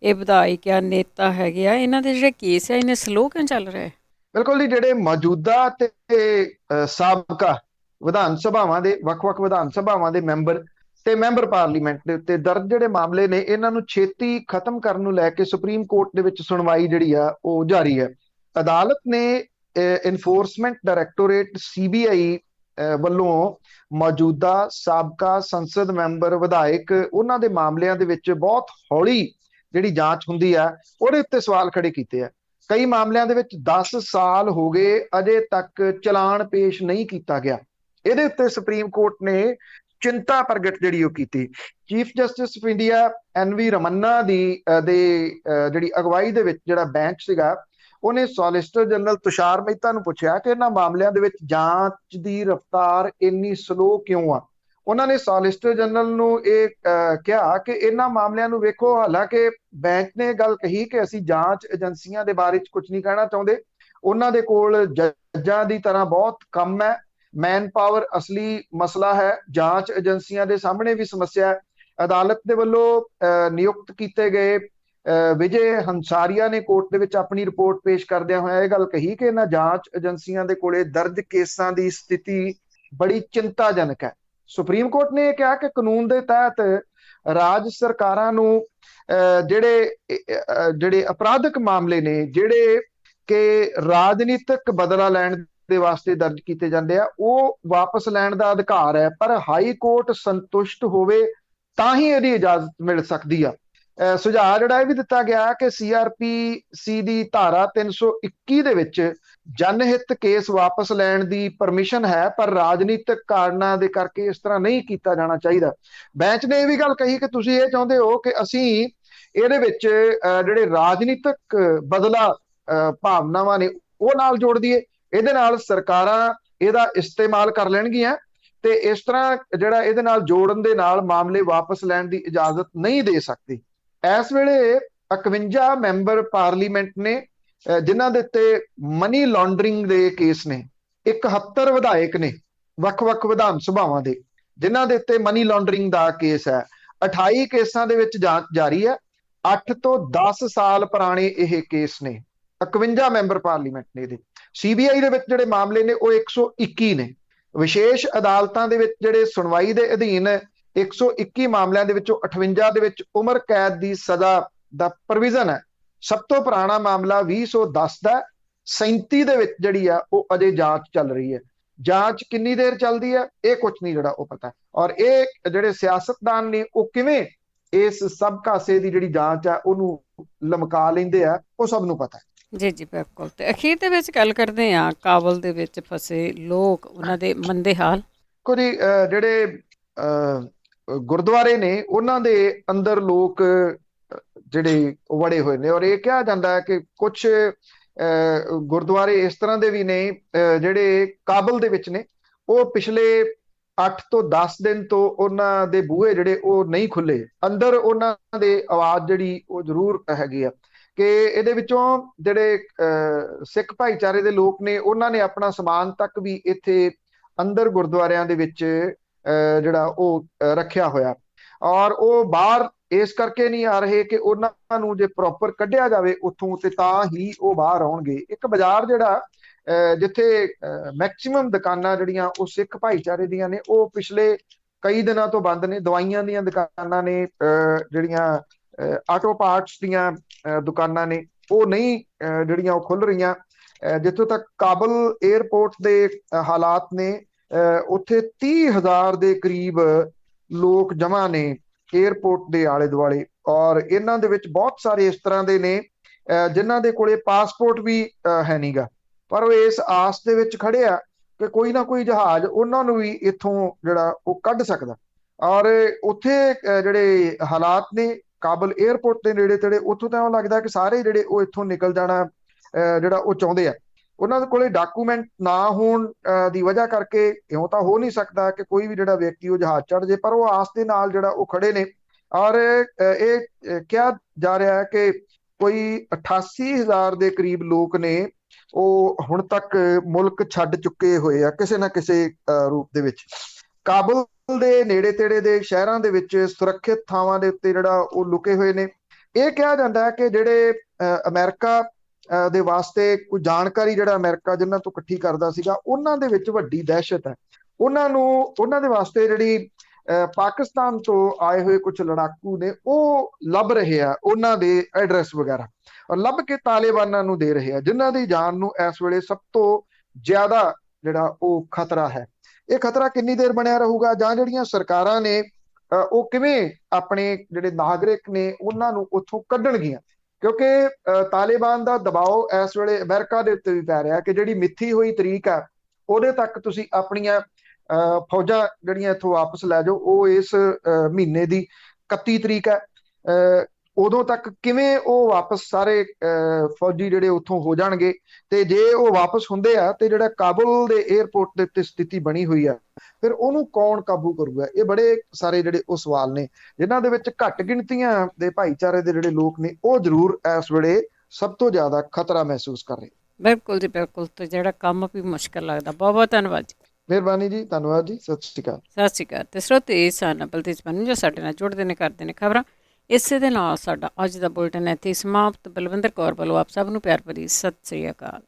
ਇਹ ਵਿਧਾਇਕ ਆ, ਨੇਤਾ ਹੈਗੇ ਆ, ਇਹਨਾਂ ਦੇ ਜਿਹੜੇ ਕੇਸ ਆ ਇਹਨੇ ਸਲੋ ਕਿਉਂ ਚੱਲ ਰਹੇ। ਬਿਲਕੁਲ ਜੀ, ਜਿਹੜੇ ਮੌਜੂਦਾ ਤੇ ਸਾਬਕਾ ਵਿਧਾਨ ਸਭਾਵਾਂ ਦੇ ਵੱਖ-ਵੱਖ ਵਿਧਾਨ ਸਭਾਵਾਂ ਦੇ ਮੈਂਬਰ ਤੇ ਮੈਂਬਰ ਪਾਰਲੀਮੈਂਟ ਦੇ ਉੱਤੇ ਦਰਜ ਜਿਹੜੇ ਮਾਮਲੇ ਨੇ ਇਹਨਾਂ ਨੂੰ ਛੇਤੀ ਖਤਮ ਕਰਨ ਨੂੰ ਲੈ ਕੇ ਸੁਪਰੀਮ ਕੋਰਟ ਦੇ ਵਿੱਚ ਸੁਣਵਾਈ ਜਿਹੜੀ ਆ ਉਹ ਜਾਰੀ ਹੈ। ਅਦਾਲਤ ਨੇ ਇਨਫੋਰਸਮੈਂਟ ਡਾਇਰੈਕਟੋਰੇਟ ਸੀਬੀਆਈ ਵੱਲੋਂ ਮੌਜੂਦਾ ਸਾਬਕਾ ਸੰਸਦ ਮੈਂਬਰ ਵਿਧਾਇਕ ਉਹਨਾਂ ਦੇ ਮਾਮਲਿਆਂ ਦੇ ਵਿੱਚ ਬਹੁਤ ਹੌਲੀ ਜਿਹੜੀ ਜਾਂਚ ਹੁੰਦੀ ਆ ਉਹਦੇ ਉੱਤੇ ਸਵਾਲ ਖੜੇ ਕੀਤੇ ਆ। ਕਈ ਮਾਮਲਿਆਂ ਦੇ ਵਿੱਚ 10 ਸਾਲ ਹੋ ਗਏ ਅਜੇ ਤੱਕ ਚਲਾਨ ਪੇਸ਼ ਨਹੀਂ ਕੀਤਾ ਗਿਆ। ਇਹਦੇ ਉੱਤੇ ਸੁਪਰੀਮ ਕੋਰਟ ਨੇ ਚਿੰਤਾ ਪ੍ਰਗਟ ਜਿਹੜੀ ਉਹ ਕੀਤੀ। Chief justice of India NV Ramana ਦੀ ਜਿਹੜੀ ਅਗਵਾਈ ਦੇ ਵਿੱਚ ਜਿਹੜਾ ਬੈਂਚ ਸੀਗਾ ਉਹਨੇ ਸੋਲਿਸਿਟਰ ਜਨਰਲ ਤੁਸ਼ਾਰ ਮਹਿਤਾ ਨੂੰ ਪੁੱਛਿਆ ਕਿ ਇਹਨਾਂ ਮਾਮਲਿਆਂ ਦੇ ਵਿੱਚ ਜਾਂਚ ਦੀ ਰਫ਼ਤਾਰ ਇੰਨੀ ਸਲੋ ਕਿਉਂ ਆ। ਉਹਨਾਂ ਨੇ ਸੋਲਿਸਿਟਰ ਜਨਰਲ ਨੂੰ ਇਹ ਕਿਹਾ ਕਿ ਇਹਨਾਂ ਮਾਮਲਿਆਂ ਨੂੰ ਵੇਖੋ, ਹਾਲਾਂਕਿ ਬੈਂਚ ਨੇ ਗੱਲ ਕਹੀ ਕਿ ਅਸੀਂ ਜਾਂਚ ਏਜੰਸੀਆਂ ਦੇ ਬਾਰੇ 'ਚ ਕੁਝ ਨਹੀਂ ਕਹਿਣਾ ਚਾਹੁੰਦੇ, ਉਹਨਾਂ ਦੇ ਕੋਲ ਜੱਜਾਂ ਦੀ ਤਰ੍ਹਾਂ ਬਹੁਤ ਕੰਮ ਹੈ, ਮੈਨ ਪਾਵਰ ਅਸਲੀ ਮਸਲਾ ਹੈ, ਜਾਂਚ ਏਜੰਸੀਆਂ ਦੇ ਸਾਹਮਣੇ ਵੀ ਸਮੱਸਿਆ ਹੈ। ਅਦਾਲਤ ਦੇ ਵੱਲੋਂ ਨਿਯੁਕਤ ਕੀਤੇ ਗਏ ਵਿਜੇ ਹੰਸਾਰੀਆ ਨੇ ਕੋਰਟ ਦੇ ਵਿੱਚ ਆਪਣੀ ਰਿਪੋਰਟ ਪੇਸ਼ ਕਰਦਿਆਂ ਹੋਇਆ ਇਹ ਗੱਲ ਕਹੀ ਕਿ ਇਹਨਾਂ ਜਾਂਚ ਏਜੰਸੀਆਂ ਦੇ ਕੋਲੇ ਦਰਜ ਕੇਸਾਂ ਦੀ ਸਥਿਤੀ ਬੜੀ ਚਿੰਤਾਜਨਕ ਹੈ। ਸੁਪਰੀਮ ਕੋਰਟ ਨੇ ਇਹ ਕਿਹਾ ਕਿ ਕਾਨੂੰਨ ਦੇ ਤਹਿਤ ਰਾਜ ਸਰਕਾਰਾਂ ਨੂੰ ਜਿਹੜੇ ਅਪਰਾਧਿਕ ਮਾਮਲੇ ਨੇ ਜਿਹੜੇ ਕਿ ਰਾਜਨੀਤਿਕ ਬਦਲਾ ਲੈਣ ਦੇ ਵਾਸਤੇ ਦਰਜ ਕੀਤੇ ਜਾਂਦੇ ਆ ਉਹ ਵਾਪਸ ਲੈਣ ਦਾ ਅਧਿਕਾਰ ਹੈ, ਪਰ ਹਾਈ ਕੋਰਟ ਸੰਤੁਸ਼ਟ ਹੋਵੇ ਤਾਂ ਹੀ ਇਹਦੀ ਇਜਾਜ਼ਤ ਮਿਲ ਸਕਦੀ ਆ। ਸੁਝਾਅ ਜਿਹੜਾ ਇਹ ਵੀ ਦਿੱਤਾ ਗਿਆ ਕਿ CRPC ਦੀ ਧਾਰਾ 321 ਦੇ ਵਿੱਚ ਜਨਹਿਤ ਕੇਸ ਵਾਪਸ ਲੈਣ ਦੀ ਪਰਮਿਸ਼ਨ ਹੈ, ਪਰ ਰਾਜਨੀਤਿਕ ਕਾਰਨਾਂ ਦੇ ਕਰਕੇ ਇਸ ਤਰ੍ਹਾਂ ਨਹੀਂ ਕੀਤਾ ਜਾਣਾ ਚਾਹੀਦਾ। ਬੈਂਚ ਨੇ ਇਹ ਵੀ ਗੱਲ ਕਹੀ ਕਿ ਤੁਸੀਂ ਇਹ ਚਾਹੁੰਦੇ ਹੋ ਕਿ ਅਸੀਂ ਇਹਦੇ ਵਿੱਚ ਜਿਹੜੇ ਰਾਜਨੀਤਿਕ ਬਦਲਾ ਭਾਵਨਾਵਾਂ ਨੇ ਉਹ ਨਾਲ ਜੋੜ ਦਈਏ, ਇਹਦੇ ਨਾਲ ਸਰਕਾਰਾਂ ਇਹਦਾ ਇਸਤੇਮਾਲ ਕਰ ਲੈਣਗੀਆਂ ਤੇ ਇਸ ਤਰ੍ਹਾਂ ਜਿਹੜਾ ਇਹਦੇ ਨਾਲ ਜੋੜਨ ਦੇ ਨਾਲ ਮਾਮਲੇ ਵਾਪਸ ਲੈਣ ਦੀ ਇਜਾਜ਼ਤ ਨਹੀਂ ਦੇ ਸਕਦੀ। ਇਸ ਵੇਲੇ 51 ਮੈਂਬਰ ਪਾਰਲੀਮੈਂਟ ਨੇ ਜਿਨ੍ਹਾਂ ਦੇ ਉੱਤੇ ਮਨੀ ਲਾਂਡਰਿੰਗ ਦੇ ਕੇਸ ਨੇ, 71 ਵਿਧਾਇਕ ਨੇ ਵੱਖ-ਵੱਖ ਵਿਧਾਨ ਸਭਾਵਾਂ ਦੇ ਜਿਨ੍ਹਾਂ ਦੇ ਉੱਤੇ ਮਨੀ ਲਾਂਡਰਿੰਗ ਦਾ ਕੇਸ ਹੈ। 28 ਕੇਸਾਂ ਦੇ ਵਿੱਚ ਜਾਂਚ ਜਾਰੀ ਹੈ। 8 ਤੋਂ 10 ਸਾਲ ਪੁਰਾਣੇ ਇਹ ਕੇਸ ਨੇ। 51 ਮੈਂਬਰ ਪਾਰਲੀਮੈਂਟ ਨੇ ਇਹਦੇ। CBI ਦੇ ਵਿੱਚ ਜਿਹੜੇ ਮਾਮਲੇ ਨੇ ਉਹ 121 ਨੇ। ਵਿਸ਼ੇਸ਼ ਅਦਾਲਤਾਂ ਦੇ ਵਿੱਚ ਜਿਹੜੇ ਸੁਣਵਾਈ ਦੇ ਅਧੀਨ 121 ਮਾਮਲਿਆਂ ਦੇ ਵਿੱਚੋਂ 58 ਦੇ ਵਿੱਚ ਉਮਰ ਕੈਦ ਦੀ ਸਜ਼ਾ ਦਾ ਪ੍ਰੋਵੀਜ਼ਨ ਹੈ। ਸਭ ਤੋਂ ਪੁਰਾਣਾ ਮਾਮਲਾ 2010 ਦਾ 37 ਦੇ ਵਿੱਚ ਜਿਹੜੀ ਆ ਉਹ ਅਜੇ ਜਾਂਚ ਚੱਲ ਰਹੀ ਹੈ। ਜਾਂਚ ਕਿੰਨੀ ਦੇਰ ਚੱਲਦੀ ਹੈ ਇਹ ਕੁਝ ਨਹੀਂ ਜਿਹੜਾ ਉਹ ਪਤਾ, ਔਰ ਇਹ ਜਿਹੜੇ ਸਿਆਸਤਦਾਨ ਨੇ ਉਹ ਕਿਵੇਂ ਇਸ ਸਭ ਕਾਸੇ ਦੀ ਜਿਹੜੀ ਜਾਂਚ ਆ ਉਹਨੂੰ ਲਮਕਾ ਲੈਂਦੇ ਆ, ਉਹ ਸਭ ਨੂੰ ਪਤਾ ਹੈ। ਜੀ ਜੀ ਬਿਲਕੁਲ। ਤੇ ਅਖੀਰ ਦੇ ਵਿੱਚ ਗੱਲ ਕਰਦੇ ਹਾਂ ਕਾਬਲ ਦੇ ਵਿੱਚ ਫਸੇ ਲੋਕ, ਉਹਨਾਂ ਦੇ ਮੰਦੇ ਹਾਲ। ਕੁਝ ਜਿਹੜੇ ਗੁਰਦੁਆਰੇ ਨੇ ਉਹਨਾਂ ਦੇ ਅੰਦਰ ਲੋਕ ਜਿਹੜੇ ਵੜੇ ਹੋਏ ਨੇ, ਔਰ ਇਹ ਕਿਹਾ ਜਾਂਦਾ ਹੈ ਕਿ ਕੁਝ ਗੁਰਦੁਆਰੇ ਇਸ ਤਰ੍ਹਾਂ ਦੇ ਵੀ ਨੇ ਜਿਹੜੇ ਕਾਬਲ ਦੇ ਵਿੱਚ ਨੇ, ਉਹ ਪਿਛਲੇ 8 ਤੋਂ 10 ਦਿਨ ਤੋਂ ਉਹਨਾਂ ਦੇ ਬੂਹੇ ਜਿਹੜੇ ਉਹ ਨਹੀਂ ਖੁੱਲੇ, ਅੰਦਰ ਉਹਨਾਂ ਦੇ ਆਵਾਜ਼ ਜਿਹੜੀ ਉਹ ਜ਼ਰੂਰ ਹੈਗੀ ਆ। ਕਿ ਇਹਦੇ ਵਿੱਚੋਂ ਜਿਹੜੇ ਸਿੱਖ ਭਾਈਚਾਰੇ ਦੇ ਲੋਕ ਨੇ ਉਹਨਾਂ ਨੇ ਆਪਣਾ ਸਮਾਨ ਤੱਕ ਵੀ ਇੱਥੇ ਅੰਦਰ ਗੁਰਦੁਆਰਿਆਂ ਦੇ ਵਿੱਚ ਜਿਹੜਾ ਉਹ ਰੱਖਿਆ ਹੋਇਆ, ਔਰ ਉਹ ਬਾਹਰ ਇਸ ਕਰਕੇ ਨਹੀਂ ਆ ਰਹੇ ਕਿ ਉਹਨਾਂ ਨੂੰ ਜੇ ਪ੍ਰੋਪਰ ਕੱਢਿਆ ਜਾਵੇ ਉੱਥੋਂ ਤੇ ਤਾਂ ਹੀ ਉਹ ਬਾਹਰ ਆਉਣਗੇ। ਇੱਕ ਬਾਜ਼ਾਰ ਜਿਹੜਾ ਜਿੱਥੇ ਮੈਕਸਿਮਮ ਦੁਕਾਨਾਂ ਜਿਹੜੀਆਂ ਉਹ ਸਿੱਖ ਭਾਈਚਾਰੇ ਦੀਆਂ ਨੇ, ਉਹ ਪਿਛਲੇ ਕਈ ਦਿਨਾਂ ਤੋਂ ਬੰਦ ਨੇ। ਦਵਾਈਆਂ ਦੀਆਂ ਦੁਕਾਨਾਂ ਨੇ, ਜਿਹੜੀਆਂ ਆਟੋ ਪਾਰਟਸ ਦੀਆਂ ਦੁਕਾਨਾਂ ਨੇ, ਉਹ ਨਹੀਂ ਜਿਹੜੀਆਂ ਉਹ ਖੁੱਲ ਰਹੀਆਂ। ਜਿੱਥੋਂ ਤੱਕ ਕਾਬਲ 에ਅਰਪੋਰਟ ਦੇ ਹਾਲਾਤ ਨੇ, ਉੱਥੇ 30,000 ਦੇ ਕਰੀਬ ਲੋਕ ਜਮ੍ਹਾਂ ਨੇ 에ਅਰਪੋਰਟ ਦੇ ਆਲੇ ਦੁਆਲੇ, ਔਰ ਇਹਨਾਂ ਦੇ ਵਿੱਚ ਬਹੁਤ ਸਾਰੇ ਇਸ ਤਰ੍ਹਾਂ ਦੇ ਨੇ ਜਿਨ੍ਹਾਂ ਦੇ ਕੋਲੇ ਪਾਸਪੋਰਟ ਵੀ ਹੈ ਨਹੀਂਗਾ, ਪਰ ਉਹ ਇਸ ਆਸ ਦੇ ਵਿੱਚ ਖੜੇ ਆ ਕਿ ਕੋਈ ਨਾ ਕੋਈ ਜਹਾਜ਼ ਉਹਨਾਂ ਨੂੰ ਵੀ ਇੱਥੋਂ ਜਿਹੜਾ ਉਹ ਕੱਢ ਸਕਦਾ। ਔਰ ਉੱਥੇ ਜਿਹੜੇ ਹਾਲਾਤ ਨੇ ਕਾਬਲ 에ਅਰਪੋਰਟ ਦੇ ਨੇੜੇ ਤੇੜੇ, ਉੱਥੋਂ ਤਾਂ ਉਹ ਲੱਗਦਾ ਕਿ ਸਾਰੇ ਜਿਹੜੇ ਉਹ ਇੱਥੋਂ ਨਿਕਲ ਜਾਣਾ ਜਿਹੜਾ ਉਹ ਚਾਹੁੰਦੇ ਆ। ਉਹਨਾਂ ਦੇ ਕੋਲੇ ਡਾਕੂਮੈਂਟ ਨਾ ਹੋਣ ਦੀ ਵਜ੍ਹਾ ਕਰਕੇ ਇਉਂ ਤਾਂ ਹੋ ਨਹੀਂ ਸਕਦਾ ਕਿ ਕੋਈ ਵੀ ਜਿਹੜਾ ਵਿਅਕਤੀ ਉਹ ਜਹਾਜ਼ ਚੜ੍ਹ ਜੇ, ਪਰ ਉਹ ਆਸ ਦੇ ਨਾਲ ਜਿਹੜਾ ਉਹ ਖੜੇ ਨੇ। ਔਰ ਇਹ ਕਿਹਾ ਜਾ ਰਿਹਾ ਹੈ ਕਿ ਕੋਈ 88,000 ਦੇ ਕਰੀਬ ਲੋਕ ਨੇ ਉਹ ਹੁਣ ਤੱਕ ਮੁਲਕ ਛੱਡ ਚੁੱਕੇ ਹੋਏ ਆ ਕਿਸੇ ਨਾ ਕਿਸੇ ਰੂਪ ਦੇ ਵਿੱਚ। ਕਾਬਲ ਦੇ ਨੇੜੇ ਤੇੜੇ ਦੇ ਸ਼ਹਿਰਾਂ ਦੇ ਵਿੱਚ ਸੁਰੱਖਿਅਤ ਥਾਵਾਂ ਦੇ ਉੱਤੇ ਜਿਹੜਾ ਉਹ ਲੁਕੇ ਹੋਏ ਨੇ। ਇਹ ਕਿਹਾ ਜਾਂਦਾ ਹੈ ਕਿ ਜਿਹੜੇ ਅਮਰੀਕਾ ਦੇ ਵਾਸਤੇ ਕੋਈ ਜਾਣਕਾਰੀ ਜਿਹੜਾ ਅਮਰੀਕਾ ਜਿਨ੍ਹਾਂ ਤੋਂ ਇਕੱਠੀ ਕਰਦਾ ਸੀਗਾ, ਉਹਨਾਂ ਦੇ ਵਿੱਚ ਵੱਡੀ ਦਹਿਸ਼ਤ ਹੈ। ਉਹਨਾਂ ਦੇ ਵਾਸਤੇ ਜਿਹੜੀ ਪਾਕਿਸਤਾਨ ਤੋਂ ਆਏ ਹੋਏ ਕੁਝ ਲੜਾਕੂ ਨੇ ਉਹ ਲੱਭ ਰਹੇ ਆ ਉਹਨਾਂ ਦੇ ਐਡਰੈਸ ਵਗੈਰਾ, ਔਰ ਲੱਭ ਕੇ ਤਾਲਿਬਾਨਾਂ ਨੂੰ ਦੇ ਰਹੇ ਆ, ਜਿਨ੍ਹਾਂ ਦੀ ਜਾਨ ਨੂੰ ਇਸ ਵੇਲੇ ਸਭ ਤੋਂ ਜ਼ਿਆਦਾ ਜਿਹੜਾ ਉਹ ਖਤਰਾ ਹੈ। ਇਹ ਖਤਰਾ ਕਿੰਨੀ ਦੇਰ ਬਣਿਆ ਰਹੂਗਾ, ਜਾਂ ਜਿਹੜੀਆਂ ਸਰਕਾਰਾਂ ਨੇ ਉਹ ਕਿਵੇਂ ਆਪਣੇ ਜਿਹੜੇ ਨਾਗਰਿਕ ਨੇ ਉਹਨਾਂ ਨੂੰ ਉੱਥੋਂ ਕੱਢਣਗੀਆਂ, ਕਿਉਂਕਿ ਤਾਲਿਬਾਨ ਦਾ ਦਬਾਅ ਇਸ ਵੇਲੇ ਅਮਰੀਕਾ ਦੇ ਉੱਤੇ ਵੀ ਪੈ ਰਿਹਾ ਕਿ ਜਿਹੜੀ ਮਿੱਥੀ ਹੋਈ ਤਰੀਕ ਆ ਉਹਦੇ ਤੱਕ ਤੁਸੀਂ ਆਪਣੀਆਂ ਫੌਜਾਂ ਜਿਹੜੀਆਂ ਇੱਥੋਂ ਵਾਪਸ ਲੈ ਜਾਓ। ਉਹ ਇਸ ਮਹੀਨੇ ਦੀ 31 ਤਰੀਕ ਹੈ, ਉਦੋਂ ਤੱਕ ਕਿਵੇਂ ਉਹ ਵਾਪਸ ਸਾਰੇ ਫੌਜੀ ਜਿਹੜੇ ਉੱਥੋਂ ਹੋ ਜਾਣਗੇ। ਤੇ ਜੇ ਉਹ ਵਾਪਸ ਹੁੰਦੇ ਆ ਤੇ ਜਿਹੜਾ ਕਾਬੁਲ ਦੇ 에ਅਰਪੋਰਟ ਦੇ ਉੱਤੇ ਸਥਿਤੀ ਬਣੀ ਹੋਈ ਆ, ਫਿਰ ਉਹਨੂੰ ਕੌਣ ਕਾਬੂ ਕਰੂਗਾ? ਇਹ ਬੜੇ ਸਾਰੇ ਜਿਹੜੇ ਉਹ ਸਵਾਲ ਨੇ, ਜਿਨ੍ਹਾਂ ਦੇ ਵਿੱਚ ਘੱਟ ਗਿਣਤੀਆਂ ਦੇ ਭਾਈਚਾਰੇ ਦੇ ਜਿਹੜੇ ਲੋਕ ਨੇ ਉਹ ਜ਼ਰੂਰ ਇਸ ਵੇਲੇ ਸਭ ਤੋਂ ਜ਼ਿਆਦਾ ਖਤਰਾ ਮਹਿਸੂਸ ਕਰ ਰਹੇ। ਬਿਲਕੁਲ ਜੀ ਬਿਲਕੁਲ। ਤੇ ਜਿਹੜਾ ਕੰਮ ਵੀ ਮੁਸ਼ਕਲ ਲੱਗਦਾ। ਬਹੁਤ ਬਹੁਤ ਧੰਨਵਾਦ ਜੀ। ਮਿਹਰਬਾਨੀ ਜੀ, ਧੰਨਵਾਦ ਜੀ, ਸਤਿ ਸ਼੍ਰੀ ਅਕਾਲ। ਸਤਿ ਸ਼੍ਰੀ ਅਕਾਲ। ਤੇ ਸਰੋਤੇ ਸਨ ਬਲਤੇਜ ਪੰਨੂ ਜੋ ਸਾਡੇ ਨਾਲ ਜੁੜਦੇ ਨੇ, ਕਰਦੇ ਨੇ ਖਬਰਾਂ। ਇਸੇ ਦੇ ਨਾਲ ਸਾਡਾ ਅੱਜ ਦਾ ਬੁਲਟਨ ਇੱਥੇ ਸਮਾਪਤ। ਬਲਵਿੰਦਰ ਕੌਰ ਵੱਲੋਂ ਆਪ ਸਭ ਨੂੰ ਪਿਆਰ ਭਰੀ ਸਤਿ ਸ਼੍ਰੀ ਅਕਾਲ।